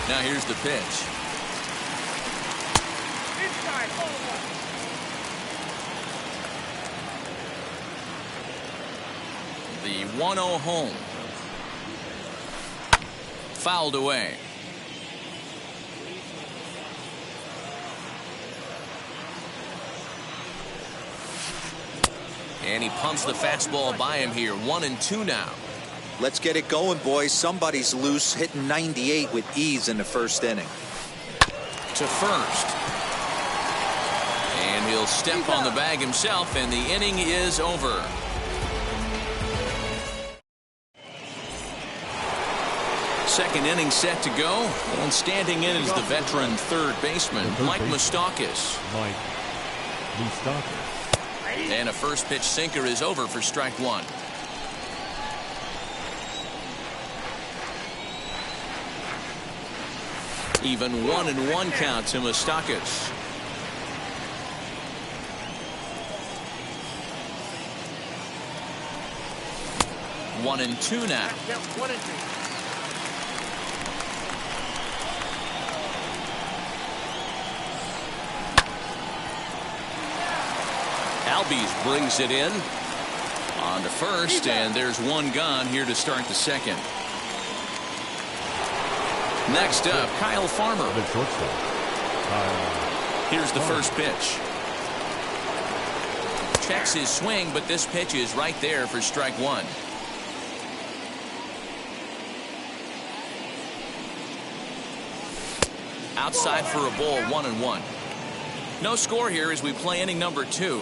Now here's the pitch. The 1-0 home. Fouled away. And he pumps the fastball by him here. 1-2 now. Let's get it going, boys. Somebody's loose, hitting 98 with ease in the first inning. To first. And he'll step on the bag himself, and the inning is over. Second inning set to go, and standing in is the veteran third baseman, Mike Moustakas. And a first pitch sinker is over for strike 1. Even 1-1 count to Moustakas. One and two now. Albies brings it in. On to first, and there's one gone here to start the second. Next up, Kyle Farmer. The shortstop. Here's the first pitch. Checks his swing, but this pitch is right there for strike one. Outside for a ball, 1-1. No score here as we play inning number 2.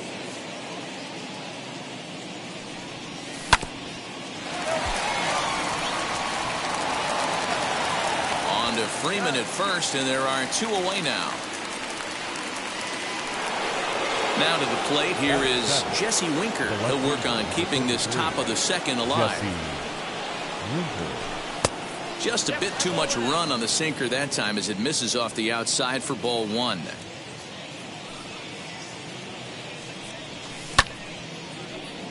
On to Freeman at first, and there are 2 away now. Now to the plate, here is Jesse Winker. He'll work on keeping this top of the second alive. Just a bit too much run on the sinker that time as it misses off the outside for ball 1.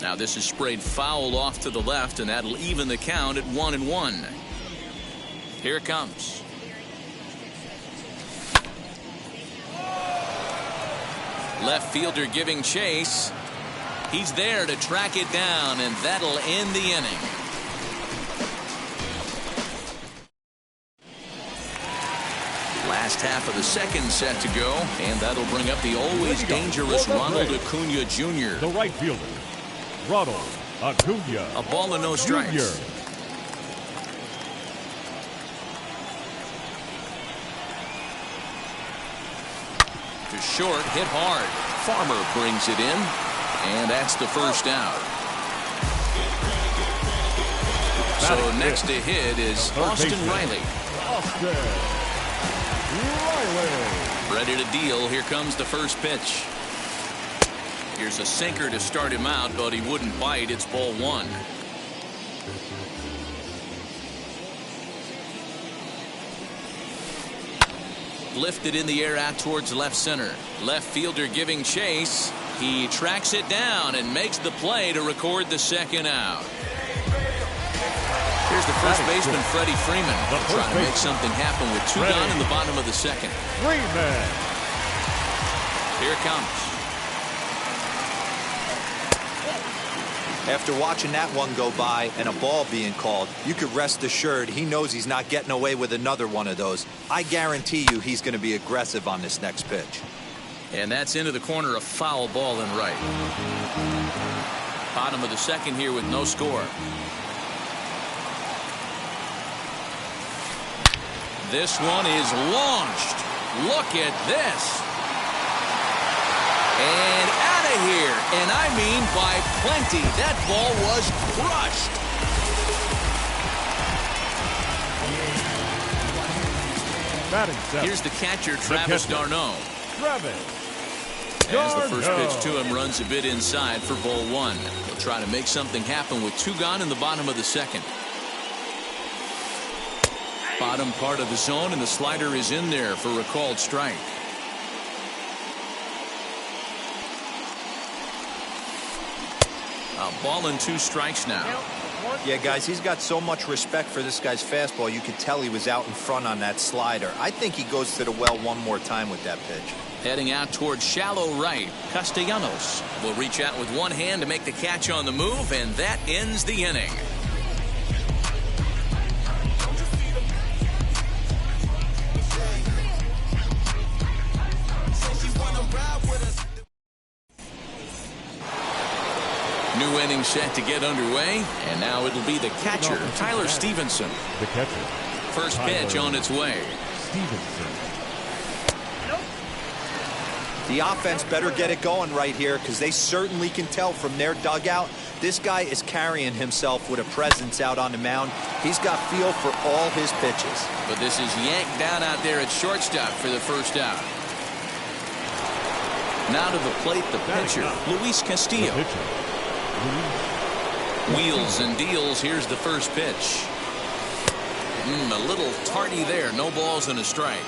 Now this is sprayed foul off to the left, and that'll even the count at 1-1. Here it comes. Left fielder giving chase. He's there to track it down, and that'll end the inning. Last half of the second set to go, and that'll bring up the always dangerous Ronald Acuna Jr. The right fielder, Ronald Acuna. A ball and no strikes. Jr. To short, hit hard. Farmer brings it in, and that's the first out. So next to hit is Austin Riley. Ready to deal. Here comes the first pitch. Here's a sinker to start him out, but he wouldn't bite. It's ball 1. Lifted in the air out towards left center. Left fielder giving chase. He tracks it down and makes the play to record the second out. Here's the first baseman, Freddie Freeman, trying to make something happen with 2 gone in the bottom of the second. Freeman. Here it comes. After watching that one go by and a ball being called, you could rest assured he knows he's not getting away with another one of those. I guarantee you he's going to be aggressive on this next pitch. And that's into the corner, a foul ball and right. Bottom of the second here with no score. This one is launched. Look at this. And out of here. And I mean by plenty. That ball was crushed. Here's the catcher, Travis d'Arnaud. As the first pitch to him runs a bit inside for ball 1. He'll try to make something happen with 2 gone in the bottom of the second. Bottom part of the zone, and the slider is in there for a called strike. A ball and 2 strikes now. Yeah, guys, he's got so much respect for this guy's fastball. You could tell he was out in front on that slider. I think he goes to the well one more time with that pitch. Heading out towards shallow right. Castellanos will reach out with one hand to make the catch on the move, and that ends the inning. New inning set to get underway, and now it'll be the catcher, Tyler Stevenson. The catcher. First pitch on its way. Stevenson. The offense better get it going right here, because they certainly can tell from their dugout this guy is carrying himself with a presence out on the mound. He's got feel for all his pitches. But this is yanked down out there at shortstop for the first out. Now to the plate, the pitcher, Luis Castillo. Wheels and deals. Here's the first pitch. A little tardy there. No balls and a strike.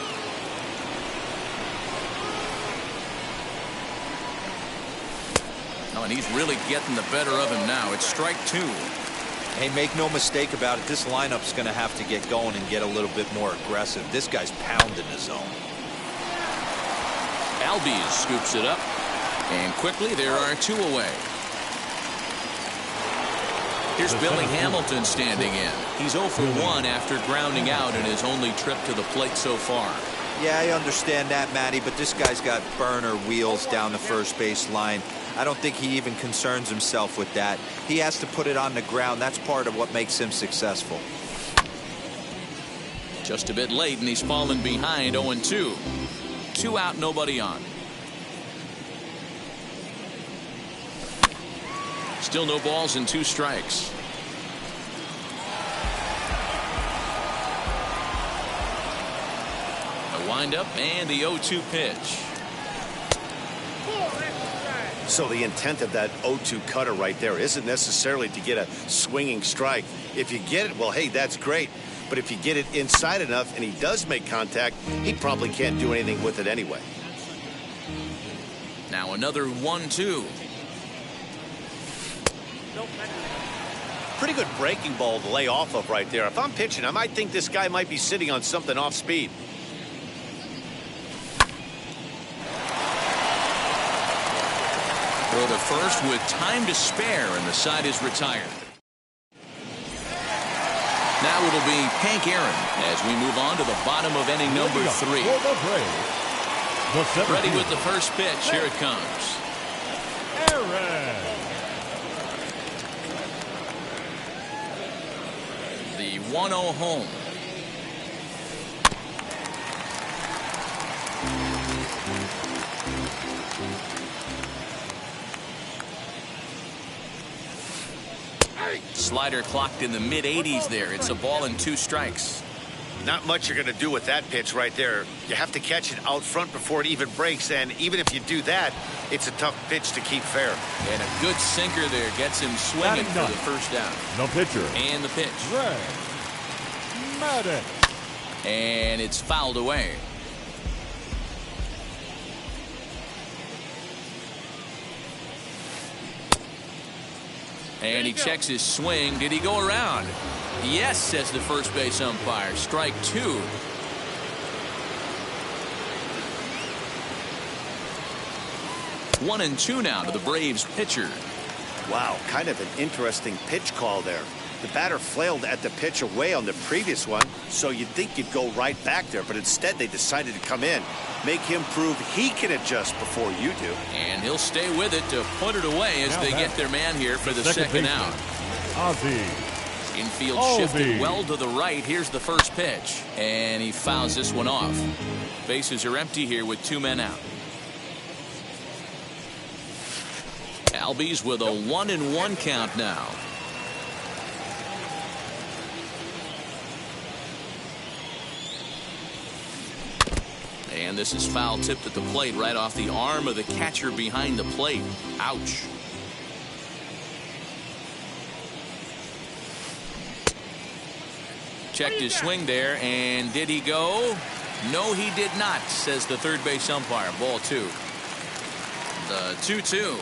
Oh, and he's really getting the better of him now. It's strike 2. Hey, make no mistake about it. This lineup's going to have to get going and get a little bit more aggressive. This guy's pounding the zone. Albies scoops it up. And quickly there are 2 away. Here's Billy Hamilton standing in. He's 0 for 1 after grounding out in his only trip to the plate so far. Yeah, I understand that, Matty, but this guy's got burner wheels down the first base line. I don't think he even concerns himself with that. He has to put it on the ground. That's part of what makes him successful. Just a bit late, and he's fallen behind 0-2. 2 out, nobody on. Still no balls and 2 strikes. A windup and the 0-2 pitch. So the intent of that 0-2 cutter right there isn't necessarily to get a swinging strike. If you get it, well, hey, that's great. But if you get it inside enough and he does make contact, he probably can't do anything with it anyway. Now another 1-2. Pretty good breaking ball to lay off of right there. If I'm pitching, I might think this guy might be sitting on something off speed. Throw to first with time to spare, and the side is retired. Now it'll be Hank Aaron as we move on to the bottom of inning number 3. Ready with the first pitch. Here it comes. Aaron. The 1-0 home. Slider clocked in the mid-80s there. It's a ball and 2 strikes. Not much you're going to do with that pitch right there. You have to catch it out front before it even breaks, and even if you do that, it's a tough pitch to keep fair. And a good sinker there gets him swinging for the first down. No pitcher. And the pitch. Ray Maddox. And it's fouled away. And he checks his swing. Did he go around? Yes, says the first base umpire. Strike 2. 1-2 now to the Braves pitcher. Wow, kind of an interesting pitch call there. The batter flailed at the pitch away on the previous one, so you'd think you'd go right back there, but instead they decided to come in, make him prove he can adjust before you do. And he'll stay with it to put it away as they get their man here for the second out. Ozzie. Infield shifted well to the right. Here's the first pitch, and he fouls this one off. Bases are empty here with 2 men out. Albies with a 1-1 count now. And this is foul tipped at the plate right off the arm of the catcher behind the plate. Ouch. Checked his swing there, and did he go? No, he did not, says the third base umpire. Ball 2. The 2-2.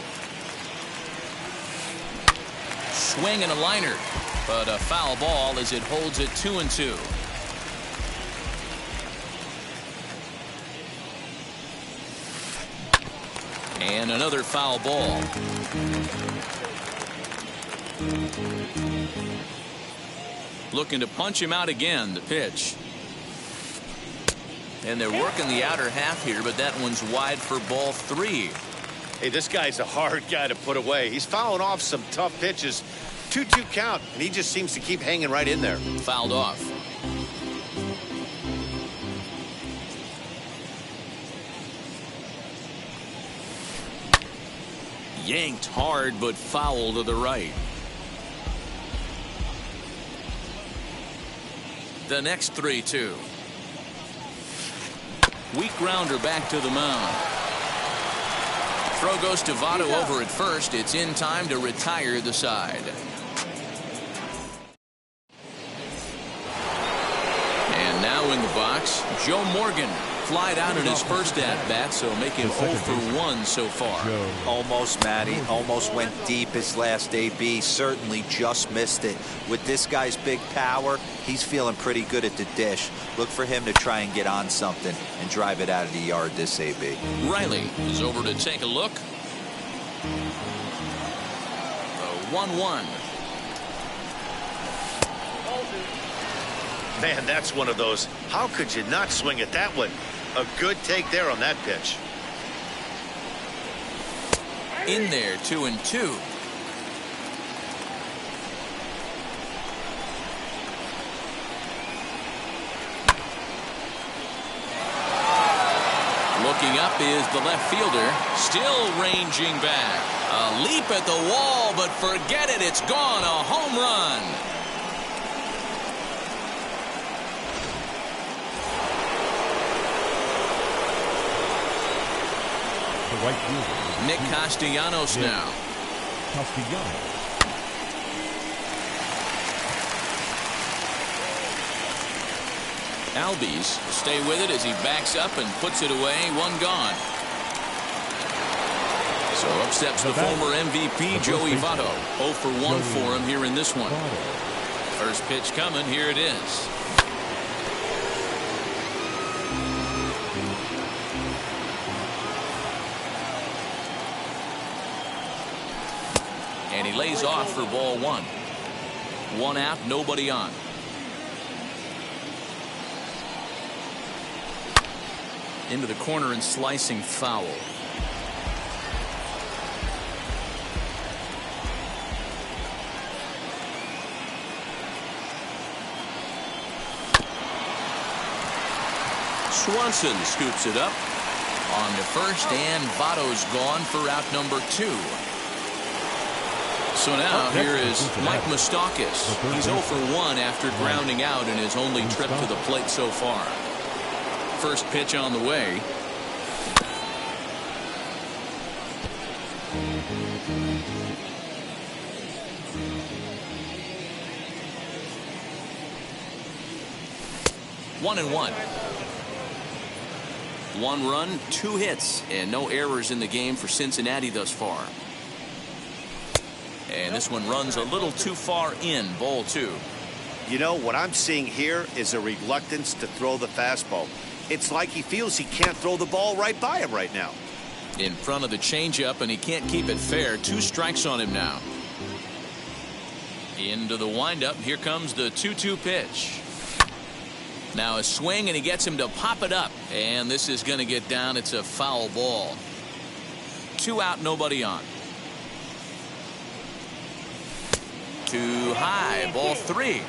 Swing and a liner, but a foul ball as it holds it 2-2. And another foul ball. Looking to punch him out again, the pitch. And they're working the outer half here, but that one's wide for ball 3. Hey, this guy's a hard guy to put away. He's fouling off some tough pitches. 2-2 count, and he just seems to keep hanging right in there. Fouled off. Yanked hard, but foul to the right. The next 3-2. Weak grounder back to the mound. Throw goes to Votto over at first. It's in time to retire the side. And now in the box, Joe Morgan. Flied out in his first at-bat, so making 0 for 1 so far. Almost, Matty. Almost went deep his last AB. Certainly just missed it. With this guy's big power, he's feeling pretty good at the dish. Look for him to try and get on something and drive it out of the yard this AB. Riley is over to take a look. The 1-1. Man, that's one of those. How could you not swing at that one? A good take there on that pitch. In there, 2-2. Looking up is the left fielder, still ranging back. A leap at the wall, but forget it, it's gone, a home run. The right fielder. Nick Castellanos now. Castellanos. Albies stay with it as he backs up and puts it away. One gone. So up steps the former MVP Joey Votto. 0 for 1 for him here in this one. First pitch coming. Here it is. And he lays off for ball 1. 1 out, nobody on. Into the corner and slicing foul. Swanson scoops it up on to first, and Votto's gone for out number 2. So now here is Mike Moustakas. He's 0 for 1 after grounding out in his only trip to the plate so far. First pitch on the way. One and one. 1 run, 2 hits, and no errors in the game for Cincinnati thus far. And this one runs a little too far in, ball 2. You know, what I'm seeing here is a reluctance to throw the fastball. It's like he feels he can't throw the ball right by him right now. In front of the changeup, and he can't keep it fair. 2 strikes on him now. Into the windup. Here comes the 2-2 pitch. Now a swing, and he gets him to pop it up. And this is going to get down. It's a foul ball. 2 out, nobody on. Too high, ball 3.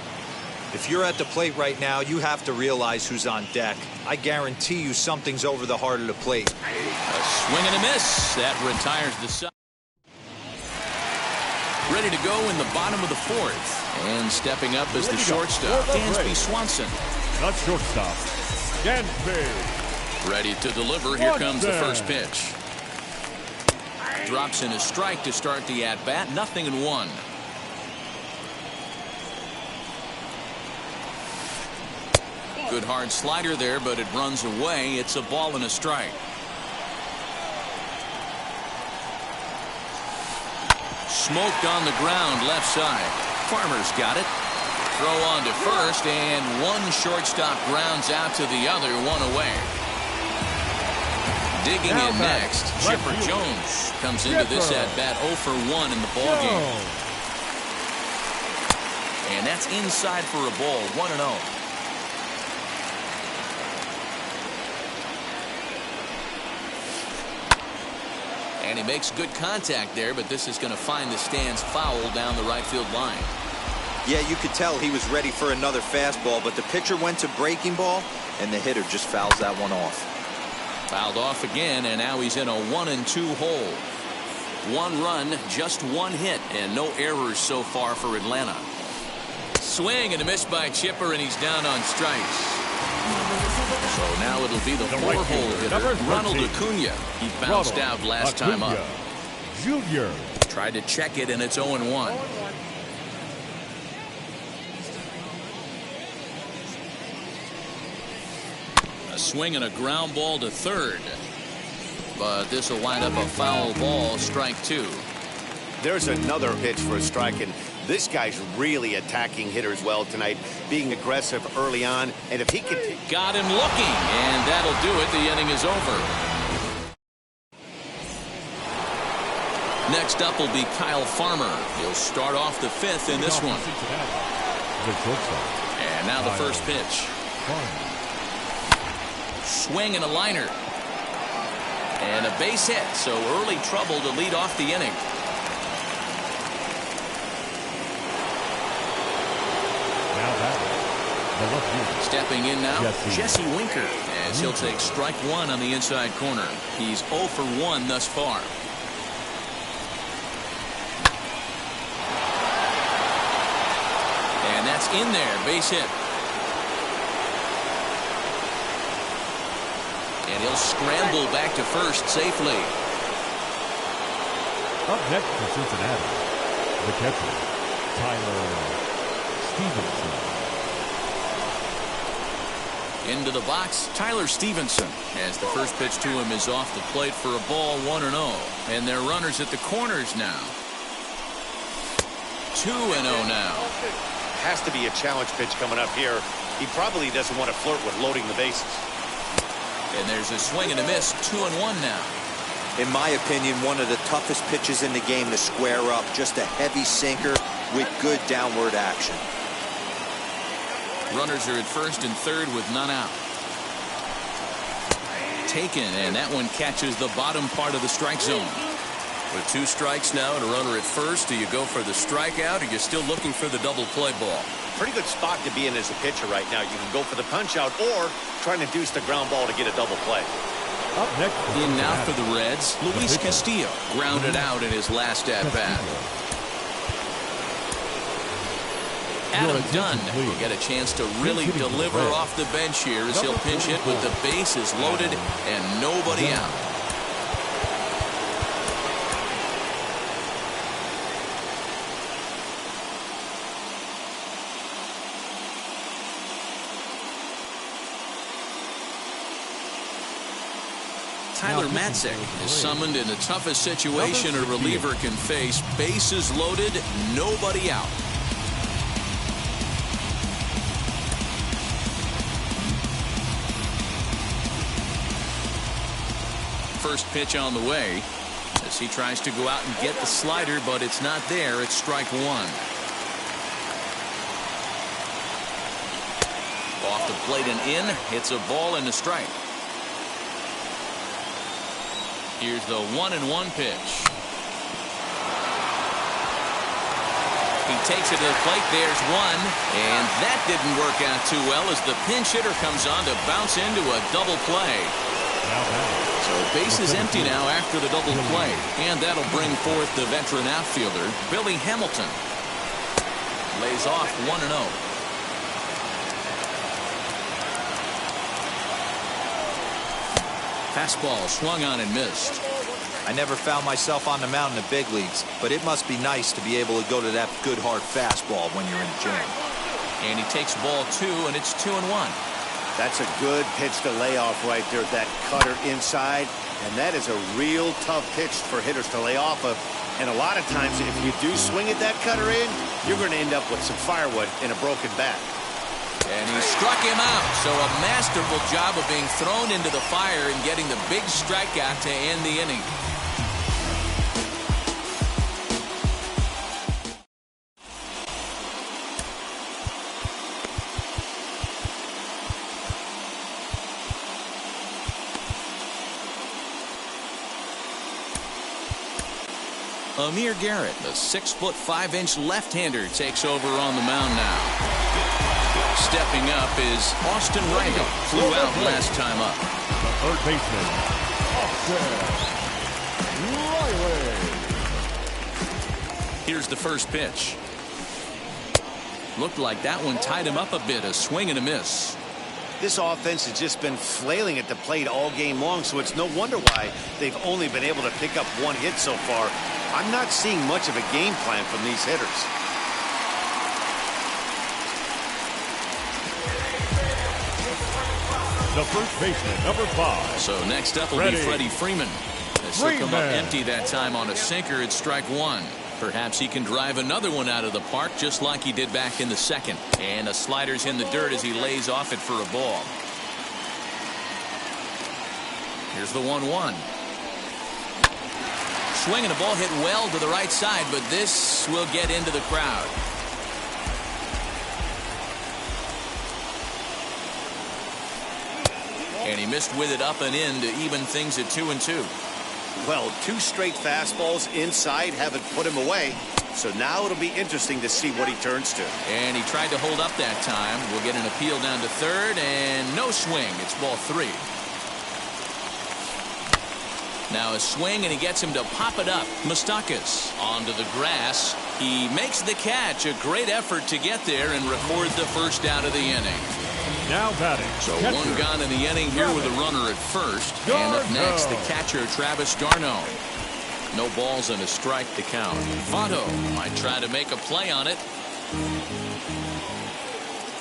If you're at the plate right now, you have to realize who's on deck. I guarantee you something's over the heart of the plate. A swing and a miss. That retires the side. Ready to go in the bottom of the 4th. And stepping up is the shortstop, Dansby Swanson. Not shortstop, Dansby. Ready to deliver. Here comes the first pitch. Drops in a strike to start the at-bat. 0-1. Good hard slider there, but it runs away. It's a ball and a strike. Smoked on the ground left side. Farmer's got it. Throw on to first, and one shortstop grounds out to the other, 1 away. Digging in next, Chipper Jones comes into this at bat 0 for 1 in the ballgame. And that's inside for a ball, 1-0. And he makes good contact there, but this is going to find the stands foul down the right field line. Yeah, you could tell he was ready for another fastball, but the pitcher went to breaking ball, and the hitter just fouls that one off. Fouled off again, and now he's in a 1-2 hole. 1 run, just 1 hit, and no errors so far for Atlanta. Swing and a miss by Chipper, and he's down on strikes. So now it'll be the 4-hole hitter, Ronald Acuna. He bounced out last time up. Junior. Tried to check it, and it's 0-1. A swing and a ground ball to third. But this will wind up a foul ball, strike 2. There's another pitch for a strike, and this guy's really attacking hitters well tonight, being aggressive early on, and if he can... Got him looking, and that'll do it. The inning is over. Next up will be Kyle Farmer. He'll start off the 5th in this one. And now the first pitch. Swing and a liner. And a base hit, so early trouble to lead off the inning. Stepping in now, Jesse Winker, as he'll take strike one on the inside corner. He's 0 for 1 thus far. And that's in there, base hit. And he'll scramble back to first safely. Up next for Cincinnati, the catcher, Tyler Stevenson. Into the box, Tyler Stevenson, as the first pitch to him is off the plate for a ball, 1-0. And they're runners at the corners now. 2-0 now. Has to be a challenge pitch coming up here. He probably doesn't want to flirt with loading the bases. And there's a swing and a miss, 2-1 now. In my opinion, one of the toughest pitches in the game to square up. Just a heavy sinker with good downward action. Runners are at first and third with none out. Taken, and that one catches the bottom part of the strike zone. With 2 strikes now and a runner at first, do you go for the strikeout or you're still looking for the double play ball? Pretty good spot to be in as a pitcher right now. You can go for the punch out or trying to deuce the ground ball to get a double play. Up next in now for the Reds, Luis Castillo grounded out in his last at bat. Adam Dunn will get a chance to really deliver off the bench here as he'll pinch hit with the bases loaded and nobody out. Tyler Matzek is summoned in the toughest situation a reliever can face. Bases loaded, nobody out. First pitch on the way as he tries to go out and get the slider, but it's not there. It's strike one. Off the plate and in. It's a ball and a strike. Here's the 1-1 pitch. He takes it to the plate. There's one. And that didn't work out too well as the pinch hitter comes on to bounce into a double play. So base is empty now after the double play. And that'll bring forth the veteran outfielder, Billy Hamilton. Lays off 1-0. Fastball swung on and missed. I never found myself on the mound in the big leagues, but it must be nice to be able to go to that good hard fastball when you're in the gym. And he takes ball 2, and it's 2-1. That's a good pitch to lay off right there, that cutter inside. And that is a real tough pitch for hitters to lay off of. And a lot of times, if you do swing at that cutter in, you're going to end up with some firewood and a broken bat. And he struck him out. So a masterful job of being thrown into the fire and getting the big strikeout to end the inning. Amir Garrett, the 6'5" left-hander, takes over on the mound now. Stepping up is Austin Riley. Flew out last time up. The third baseman, Austin Riley. Here's the first pitch. Looked like that one tied him up a bit. A swing and a miss. This offense has just been flailing at the plate all game long, so it's no wonder why they've only been able to pick up one hit so far. I'm not seeing much of a game plan from these hitters. The first baseman, number 5. So next up will be Freddie Freeman. As he'll come up empty that time on a sinker at strike one. Perhaps he can drive another one out of the park just like he did back in the second. And a slider's in the dirt as he lays off it for a ball. Here's the 1-1. Swinging, a ball hit well to the right side, but this will get into the crowd. And he missed with it up and in to even things at 2-2. Well, 2 straight fastballs inside haven't put him away. So now it'll be interesting to see what he turns to. And he tried to hold up that time. We'll get an appeal down to third, and no swing. It's ball 3. Now a swing, and he gets him to pop it up. Moustakas onto the grass. He makes the catch. A great effort to get there and record the first out of the inning. Now batting. So catcher. 1 gone in the inning here with a runner at first. And up next, the catcher, Travis d'Arnaud. No balls and a strike to count. Votto might try to make a play on it.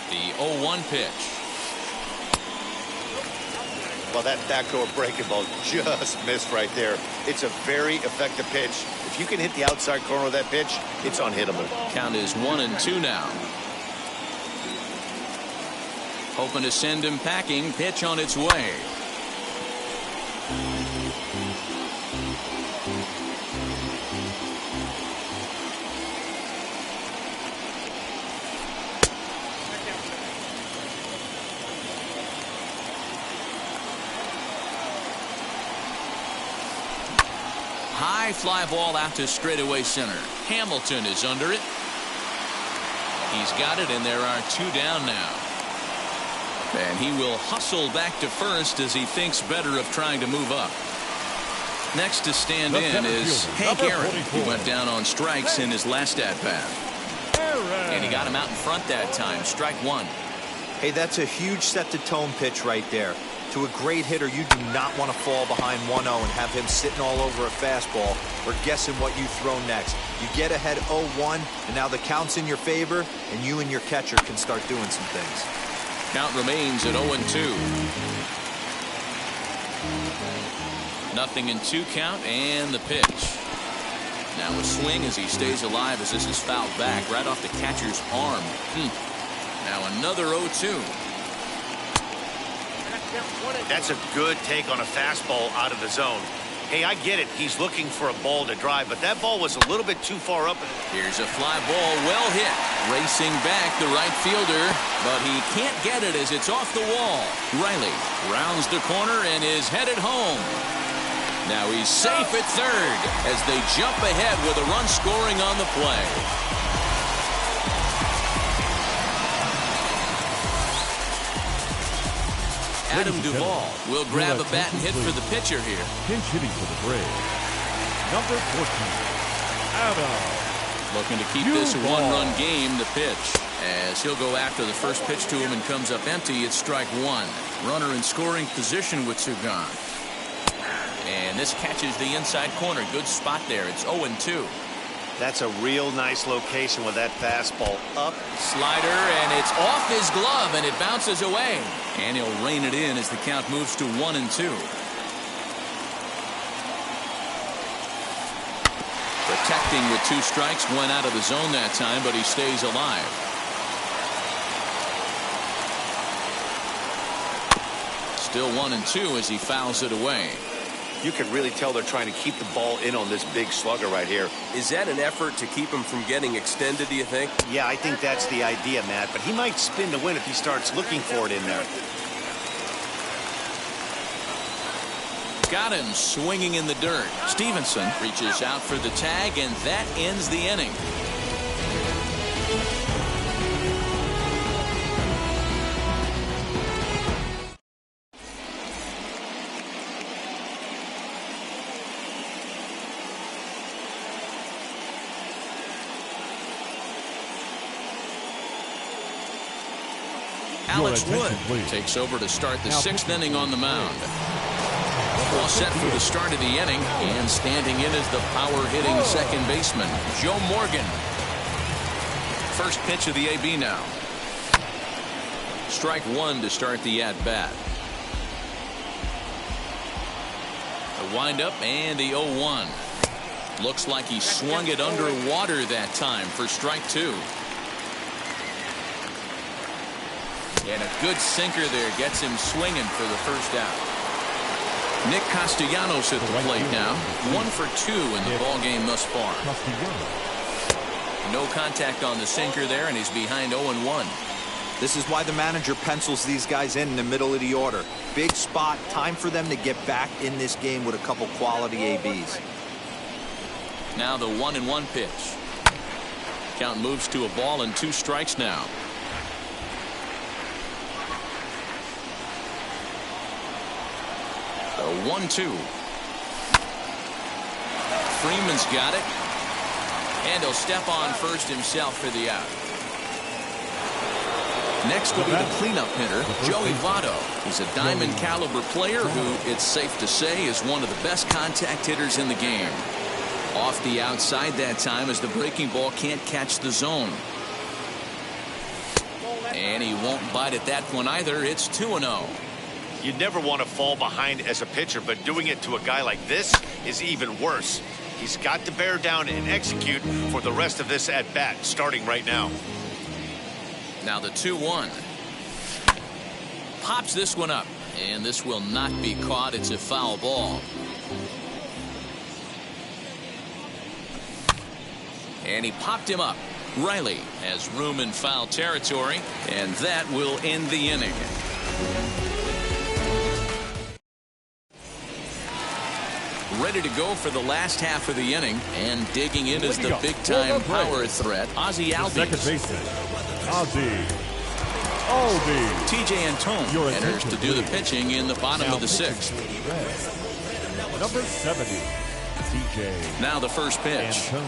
The 0-1 pitch. Well, that backdoor breaking ball just missed right there. It's a very effective pitch. If you can hit the outside corner of that pitch, it's unhittable. Count is 1-2 now. Hoping to send him packing. Pitch on its way. High fly ball out to straightaway center. Hamilton is under it. He's got it, and there are 2 down now. And he will hustle back to first as he thinks better of trying to move up. Next to stand in is Hank Aaron. He went down on strikes in his last at-bat. And he got him out in front that time. Strike 1. Hey, that's a huge set-the-tone pitch right there. To a great hitter, you do not want to fall behind 1-0 and have him sitting all over a fastball or guessing what you throw next. You get ahead 0-1, and now the count's in your favor, and you and your catcher can start doing some things. Count remains at 0-2. 0-2 count, and the pitch. Now a swing as he stays alive as this is fouled back right off the catcher's arm. Now another 0-2. That's a good take on a fastball out of the zone. Hey, I get it. He's looking for a ball to drive, but that ball was a little bit too far up. Here's a fly ball, well hit. Racing back the right fielder, but he can't get it as it's off the wall. Riley rounds the corner and is headed home. Now he's safe at third as they jump ahead with a run scoring on the play. Adam Duvall will grab a bat and hit for the pitcher here. Pinch hitting for the Braves. Number 14, Adam. Looking to keep this a 1-run game. The pitch as he'll go after the first pitch to him and comes up empty. It's strike 1. Runner in scoring position with 2 gone. And this catches the inside corner. Good spot there. It's 0-2. That's a real nice location with that fastball up. Slider, and it's off his glove, and it bounces away. And he'll rein it in as the count moves to 1-2. Protecting with 2 strikes, went out of the zone that time, but he stays alive. Still 1-2 as he fouls it away. You can really tell they're trying to keep the ball in on this big slugger right here. Is that an effort to keep him from getting extended, do you think? Yeah, I think that's the idea, Matt, but he might spin to win if he starts looking for it in there. Got him swinging in the dirt. Stevenson reaches out for the tag, and that ends the inning. Alex Wood takes over to start the 6th inning on the mound. All set for the start of the inning, and standing in is the power-hitting second baseman, Joe Morgan. First pitch of the AB now. Strike 1 to start the at-bat. The windup and the 0-1. Looks like he swung it underwater that time for strike 2. And a good sinker there gets him swinging for the first out. Nick Castellanos at the plate now. 1 for 2 in the ball game thus far. No contact on the sinker there, and he's behind 0-1. This is why the manager pencils these guys in the middle of the order. Big spot, time for them to get back in this game with a couple quality ABs. Now the 1-1 pitch. Count moves to a ball and 2 strikes now. The 1-2. Freeman's got it. And he'll step on first himself for the out. Next will be the cleanup hitter, Joey Votto. He's a diamond caliber player who, it's safe to say, is one of the best contact hitters in the game. Off the outside that time as the breaking ball can't catch the zone. And he won't bite at that one either. It's 2-0. You never want to fall behind as a pitcher, but doing it to a guy like this is even worse. He's got to bear down and execute for the rest of this at bat, starting right now. Now the 2-1. Pops this one up, and this will not be caught. It's a foul ball. And he popped him up. Riley has room in foul territory, and that will end the inning. Ready to go for the last half of the inning, and digging in is the big-time power threat, Ozzie Albies. Second baseman, Ozzie Albies. TJ Antone enters to do the pitching in the bottom of the 6th. Number 70, TJ. Now the first pitch. Antone.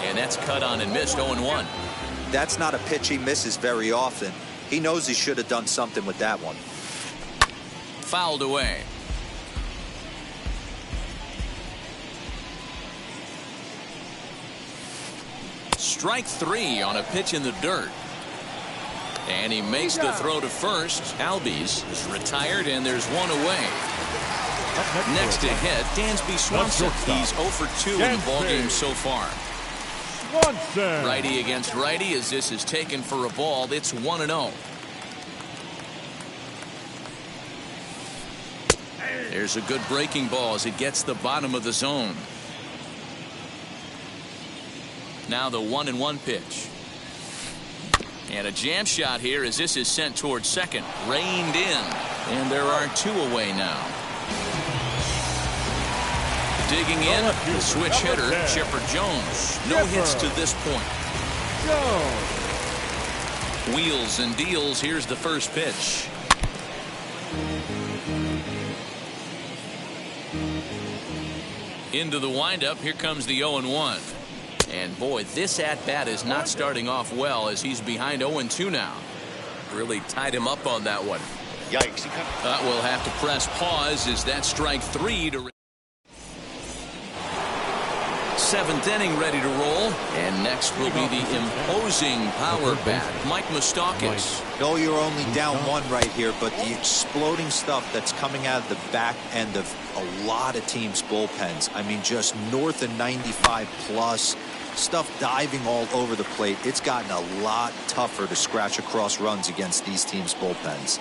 And that's cut on and missed. 0-1. That's not a pitch he misses very often. He knows he should have done something with that one. Fouled away. Strike 3 on a pitch in the dirt. And he makes the throw to first. Albies is retired, and there's one away. Next to hit, Dansby Swanson. He's 0 for 2 in the ballgame so far. Swanson. Righty against righty as this is taken for a ball. It's 1-0. There's a good breaking ball as it gets the bottom of the zone. Now the 1-1 pitch. And a jam shot here as this is sent towards second. Reined in. And there are 2 away now. Digging in, the switch hitter, Chipper Jones. No hits to this point. Wheels and deals. Here's the first pitch. Into the windup. Here comes the 0-1. And boy, this at-bat is not starting off well as he's behind 0-2 now. Really tied him up on that one. Yikes. We'll have to press pause as that strike 3 to 7th inning ready to roll. And next will be the imposing power bat, Mike Moustakas. No, you're only down 1 right here, but the exploding stuff that's coming out of the back end of a lot of teams' bullpens. I mean, just north of 95 plus. Stuff diving all over the plate. It's gotten a lot tougher to scratch across runs against these teams' bullpens.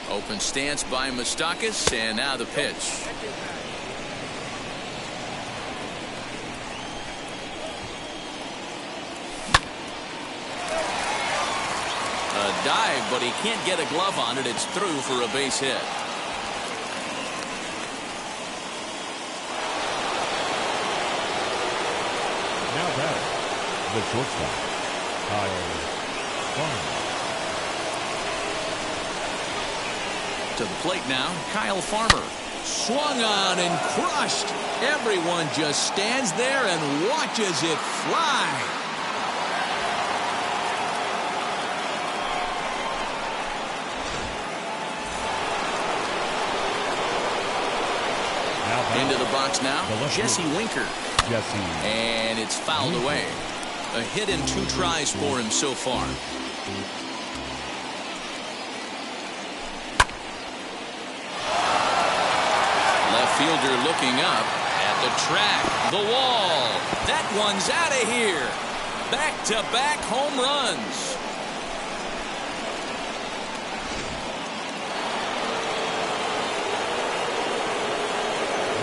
Open stance by Moustakas, and now the pitch. A dive, but he can't get a glove on it. It's through for a base hit. Now back, the shortstop, Kyle Farmer. To the plate now, Kyle Farmer. Swung on and crushed. Everyone just stands there and watches it fly. Into the box now, Jesse Winker. And it's fouled away. A hit in 2 tries for him so far. Left fielder looking up at the track. The wall. That one's out of here. Back-to-back home runs.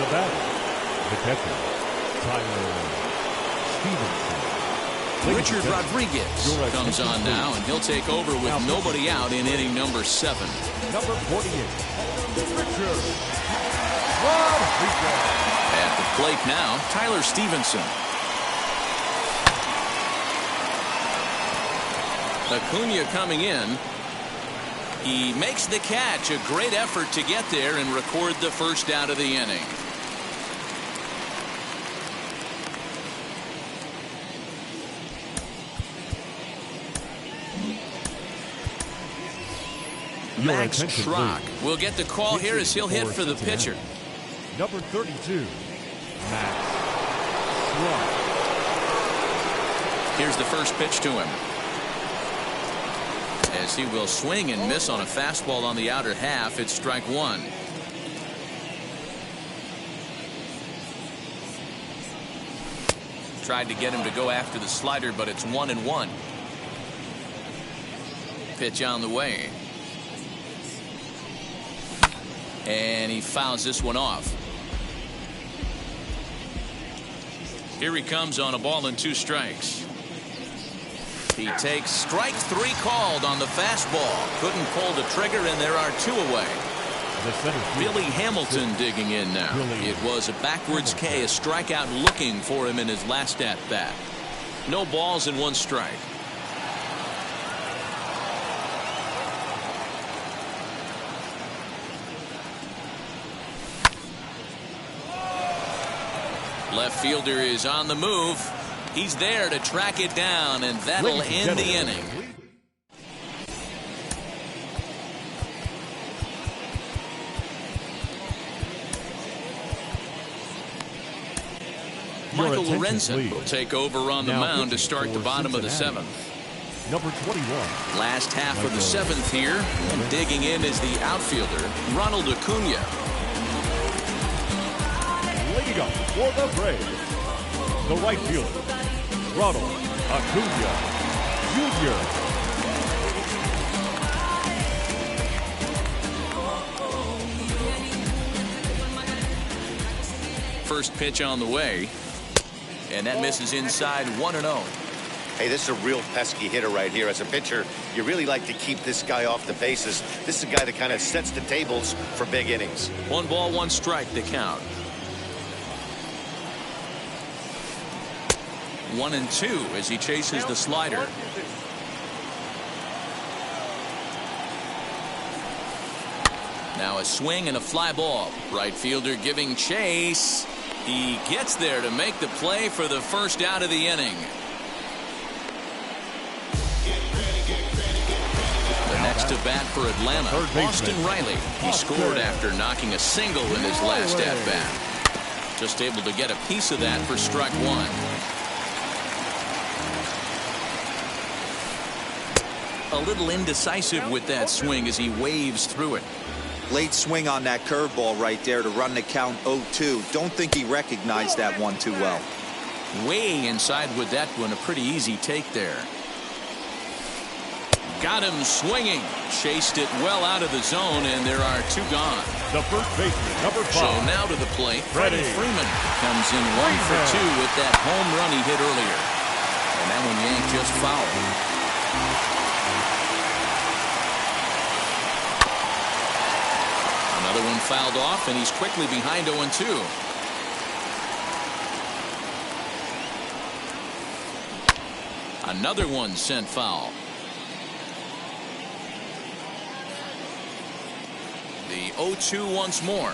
The batter, the catcher, Tyler Stevenson. Richard Rodriguez comes on now, and he'll take over with nobody out in inning number 7. Number 48, Richard Rodriguez. At the plate now, Tyler Stevenson. Acuna coming in. He makes the catch. A great effort to get there and record the first out of the inning. Max Schrock will get the call here as he'll hit for the pitcher. Number 32, Max Schrock. Here's the first pitch to him, as he will swing and miss on a fastball on the outer half. It's strike 1. Tried to get him to go after the slider, but it's 1-1. Pitch on the way. And he fouls this one off. Here he comes on a ball and 2 strikes. He takes strike 3 called on the fastball. Couldn't pull the trigger, and there are 2 away. Billy Hamilton digging in now. It was a backwards K, a strikeout looking for him in his last at bat. No balls and 1 strike. Left fielder is on the move. He's there to track it down, and that'll end the inning. Michael Lorenzen will take over on the mound to start the bottom of the 7th. Number 21. Last half of the 7th here, and digging in is the outfielder, Ronald Acuna. Leading up for the Braves, the right fielder, Ronald Acuna Jr. First pitch on the way, and that misses inside 1-0. Hey, this is a real pesky hitter right here. As a pitcher, you really like to keep this guy off the bases. This is a guy that kind of sets the tables for big innings. 1 ball, 1 strike to count. 1-2 as he chases the slider. Now a swing and a fly ball. Right fielder giving chase. He gets there to make the play for the first out of the inning. The next to bat for Atlanta, Austin Riley. He scored after knocking a single in his last at bat. Just able to get a piece of that for strike 1. A little indecisive with that swing as he waves through it. Late swing on that curveball right there to run the count 0-2. Don't think he recognized that one too well. Way inside with that one. A pretty easy take there. Got him swinging. Chased it well out of the zone, and there are 2 gone. The first baseman, number 5. So now to the plate, Freddie Freeman comes in 1 for 2 with that home run he hit earlier. And that one yanked just foul. Another one fouled off, and he's quickly behind 0-2. Another one sent foul. The 0-2 once more.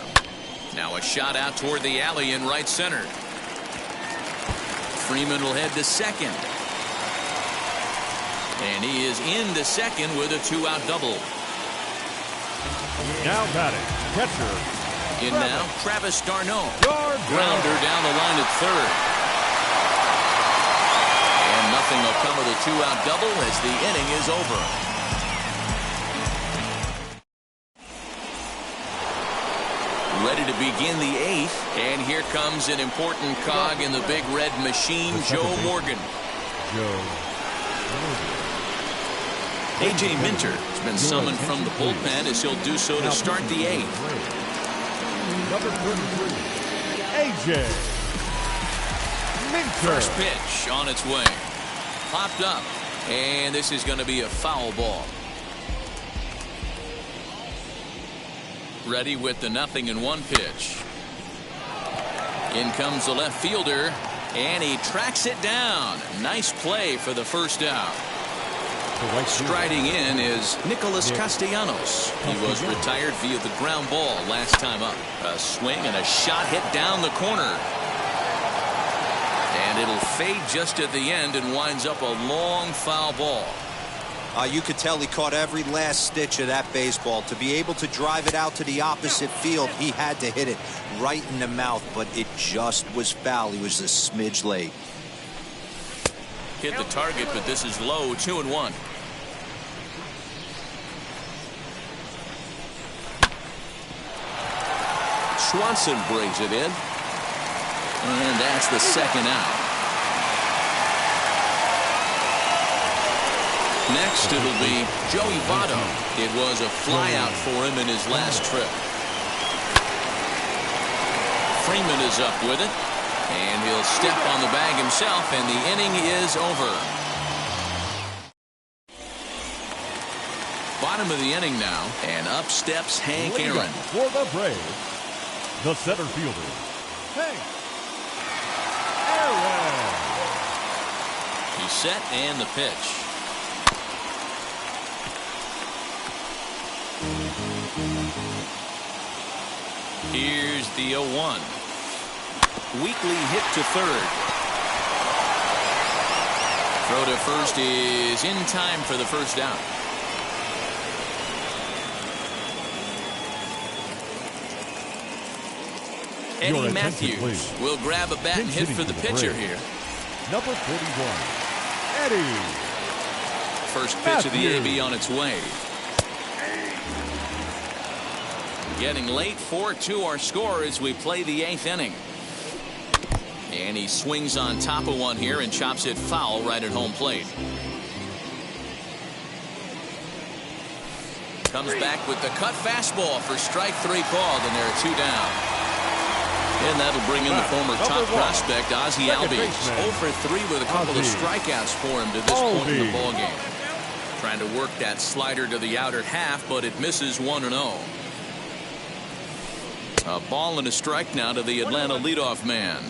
Now a shot out toward the alley in right center. Freeman will head to second. And he is into second with a 2-out double. Now batting, catcher. In now, Travis d'Arnaud. Grounder down the line at third. And nothing will come of the 2-out double as the inning is over. Ready to begin the 8th, and here comes an important cog in the big red machine, Joe Morgan. A.J. Minter has been summoned from the bullpen as he'll do so to start the 8th. Number 33, A.J. Minter. First pitch on its way. popped up, and this is going to be a foul ball. Ready with the 0-1 pitch. In comes the left fielder, and he tracks it down. Nice play for the first out. Striding in is Nicholas Castellanos. He was retired via the ground ball last time up. A swing and a shot hit down the corner. And it'll fade just at the end and winds up a long foul ball. You could tell he caught every last stitch of that baseball. To be able to drive it out to the opposite field, he had to hit it right in the mouth, but it just was foul. He was a smidge late. Hit the target, but this is low. 2-1. Swanson brings it in. And that's the second out. Next, it'll be Joey Votto. It was a flyout for him in his last trip. Freeman is up with it. And he'll step on the bag himself, and the inning is over. Bottom of the inning now, and up steps Hank Aaron. For the Braves, the center fielder, Hank Aaron. He's set, and the pitch. Here's the 0-1. Weekly hit to third. Throw to first is in time for the first down. Eddie Matthews will grab a bat and hit for the pitcher here. Number 41, Eddie. First pitch of the AB on its way. Getting late, 4-2 our score as we play the 8th inning. And he swings on top of one here and chops it foul right at home plate. Comes back with the cut fastball for strike 3 called, and there are 2 down. And that'll bring in the former top prospect, Ozzie Albies. 0 for 3 with a couple of strikeouts for him to this point in the ballgame. Trying to work that slider to the outer half, but it misses 1-0. A ball and a strike now to the Atlanta leadoff man.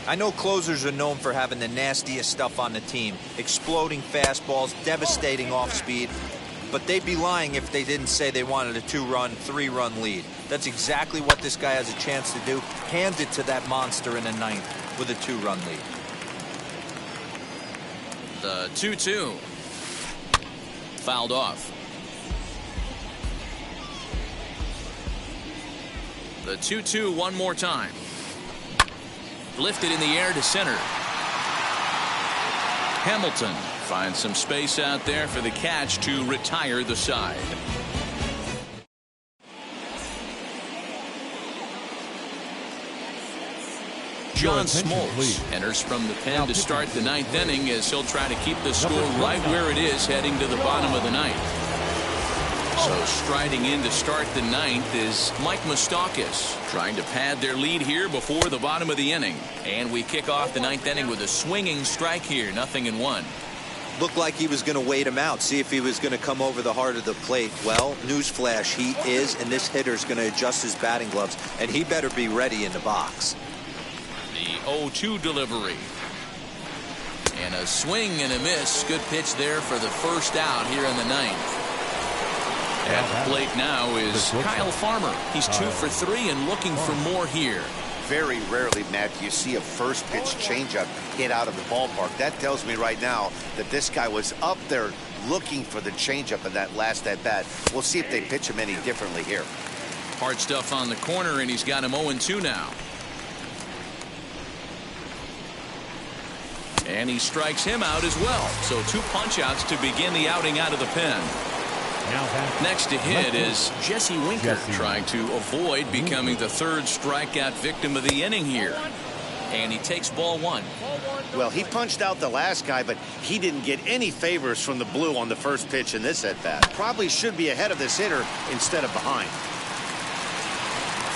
I know closers are known for having the nastiest stuff on the team. Exploding fastballs, devastating off speed. But they'd be lying if they didn't say they wanted a 2-run, 3-run lead. That's exactly what this guy has a chance to do. Hand it to that monster in the 9th with a 2-run lead. The 2-2. Fouled off. The 2-2 one more time. Lifted in the air to center. Hamilton finds some space out there for the catch to retire the side. John Smoltz enters from the pen to start the 9th inning as he'll try to keep the score right where it is heading to the bottom of the 9th. So striding in to start the 9th is Mike Moustakas, trying to pad their lead here before the bottom of the inning. And we kick off the 9th inning with a swinging strike here, 0-1. Looked like he was going to wait him out, see if he was going to come over the heart of the plate. Well, newsflash, he is, and this hitter's going to adjust his batting gloves, and he better be ready in the box. The 0-2 delivery. And a swing and a miss. Good pitch there for the first out here in the 9th. At the plate now is Kyle Farmer. He's 2 for 3 and looking for more here. Very rarely, Matt, do you see a first pitch changeup hit out of the ballpark. That tells me right now that this guy was up there looking for the changeup in that last at bat. We'll see if they pitch him any differently here. Hard stuff on the corner, and he's got him 0-2 now. And he strikes him out as well. So 2 punch-outs to begin the outing out of the pen. Next to hit is Jesse Winker, trying to avoid becoming the 3rd strikeout victim of the inning here. And he takes ball 1. Well, he punched out the last guy, but he didn't get any favors from the blue on the first pitch in this at-bat. Probably should be ahead of this hitter instead of behind.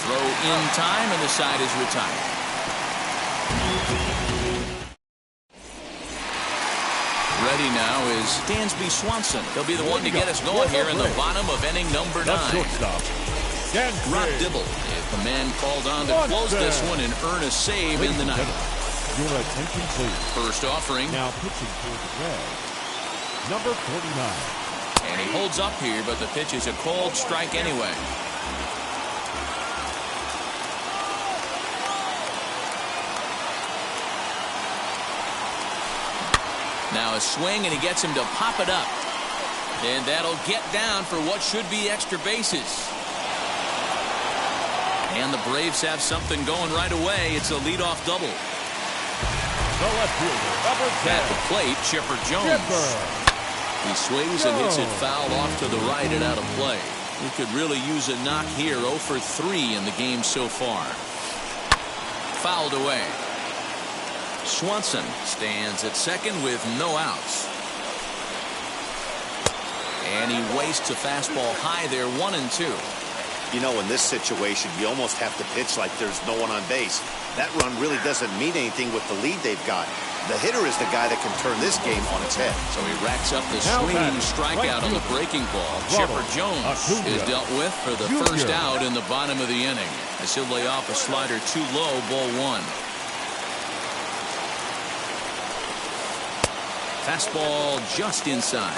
Throw in time, and the side is retired. now is Dansby Swanson. He'll be the one to get us going here in the bottom of inning number 9. Shortstop, Dansby. Rob Dibble is the man called on to close this one and earn a save in the ninth. Your attention, please. First offering. Now pitching for the Reds, number 49. And he holds up here, but the pitch is a cold strike anyway. Now a swing, and he gets him to pop it up. And that'll get down for what should be extra bases. And the Braves have something going right away. It's a leadoff double. The left fielder, number 10. At the plate, Chipper Jones. He swings and hits it foul off to the right and out of play. He could really use a knock here. 0 for 3 in the game so far. Fouled away. Swanson stands at second with no outs. And he wastes a fastball high there, 1-2. You know, in this situation, you almost have to pitch like there's no one on base. That run really doesn't mean anything with the lead they've got. The hitter is the guy that can turn this game on its head. So he racks up the swinging strikeout on the breaking ball. Chipper Jones is dealt with for the first out in the bottom of the inning, as he'll lay off a slider too low, ball 1. Fastball just inside.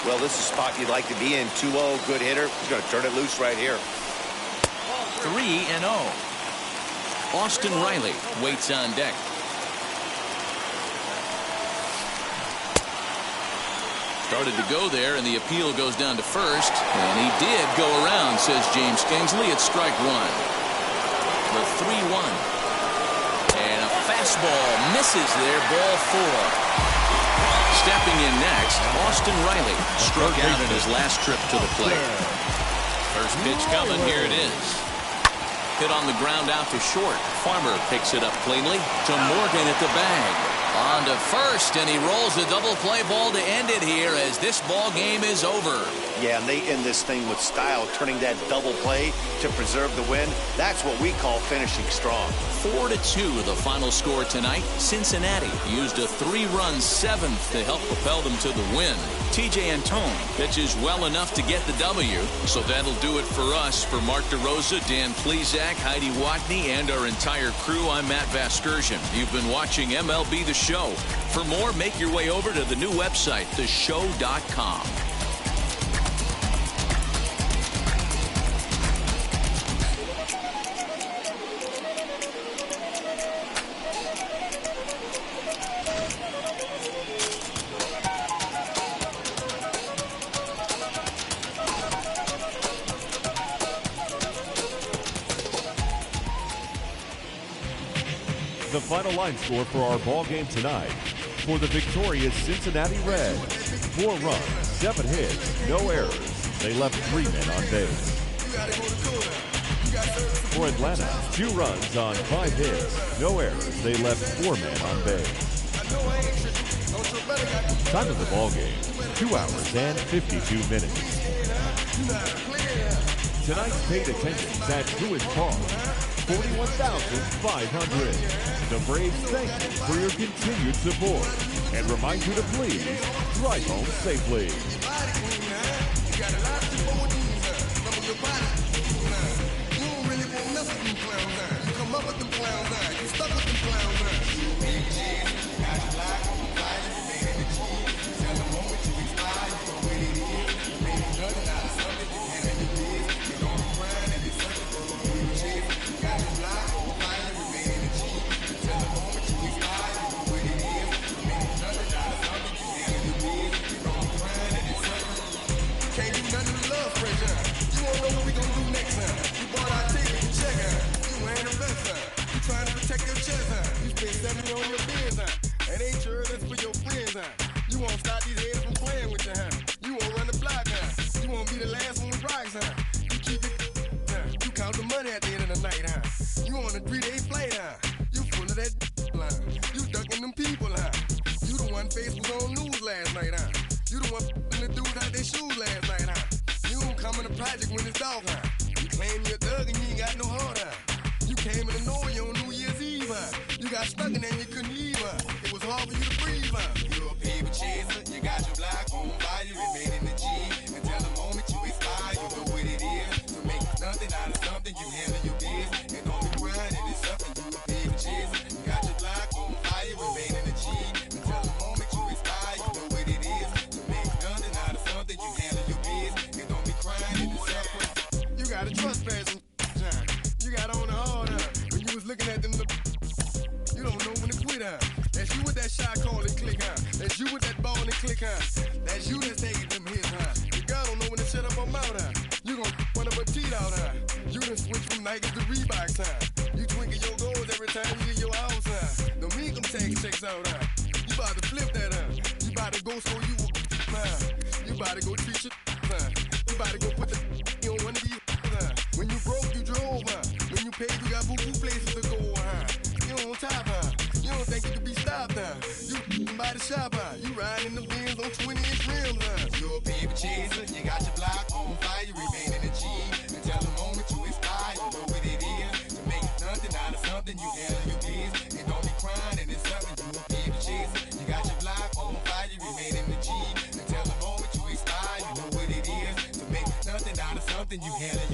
Well, this is a spot you'd like to be in. 2-0, good hitter. He's going to turn it loose right here. 3-0. Austin Riley waits on deck. Started to go there, and the appeal goes down to first. And he did go around, says James Kingsley. It's strike 1. The 3-1. And a fastball misses there, ball 4. Stepping in next, Austin Riley struck out in his last trip to the plate. First pitch coming, here it is. Hit on the ground out to short. Farmer picks it up cleanly to Morgan at the bag. On to first, and he rolls the double play ball to end it here as this ball game is over. Yeah, and they end this thing with style, turning that double play to preserve the win. That's what we call finishing strong. 4-2 the final score tonight. Cincinnati used a 3-run 7th to help propel them to the win. TJ Antone pitches well enough to get the W. So that'll do it for us. For Mark DeRosa, Dan Plesac, Heidi Watney, and our entire crew, I'm Matt Vasgersian. You've been watching MLB The Show. For more, make your way over to the new website, theshow.com. The final line score for our ball game tonight. For the victorious Cincinnati Reds, 4 runs, 7 hits, no errors. They left 3 men on base. For Atlanta, 2 runs on 5 hits, no errors. They left 4 men on base. Time of the ball game, 2 hours and 52 minutes. Tonight's paid attendance at Truist Park, 41,500. The Braves thank you for your continued support and remind you to please drive home safely. You won't stop these haters from playing with you, huh? You won't run the block, huh? You won't be the last one to rise, huh? You keep it, huh? You count the money at the end of the night, huh? You on a 3-day flight, huh? You full of that line. You ducking them people, huh? You the one face was on news last night, huh? You the one the dudes out their shoes last night, huh? You don't come in the project when it's dark, huh? You claim you're a thug and you ain't got no heart, huh? You came in the noise on New Year's Eve, huh? You got stuck in there and you couldn't leave, huh? It was hard for you to breathe, huh? You're a paper chaser. something, you handle your biz. And don't be grinding, it's something you a big cheese. You got your block on fire, remain in the G. Until the moment you expire, you know what it is. To make nothing out of something, you handle your biz. And don't be crying, it's something. You gotta trespass some time. You got on the hard, when you was looking at them, you don't know when to quit, That's you with that shot call and click, That's you with that ball and click, That's you that's taking them hits, The girl don't know when to shut up her mouth, You gon' one of her teeth out, You done switch from Nikes to Reeboks, You twinkle your goals every time you leave your house, Don't make them take checks out, You about to flip that, You about to go so you You about to go treat your, You about to go put the on one of these, When you broke, you drove, When you paid, you got boo-boo places to go, You on top, You don't think you can be stopped, You by the shop, You riding in the Benz on 20-inch rims, You're a baby chaser, you got your block on fire, you remain in the G. Until the moment you expire, you know what it is. To make nothing out of something, you handle your biz. And don't be crying, and it's something, you a baby chaser. You got your block on fire, you remain in the G. Until the moment you expire, you know what it is. To make nothing out of something, you handle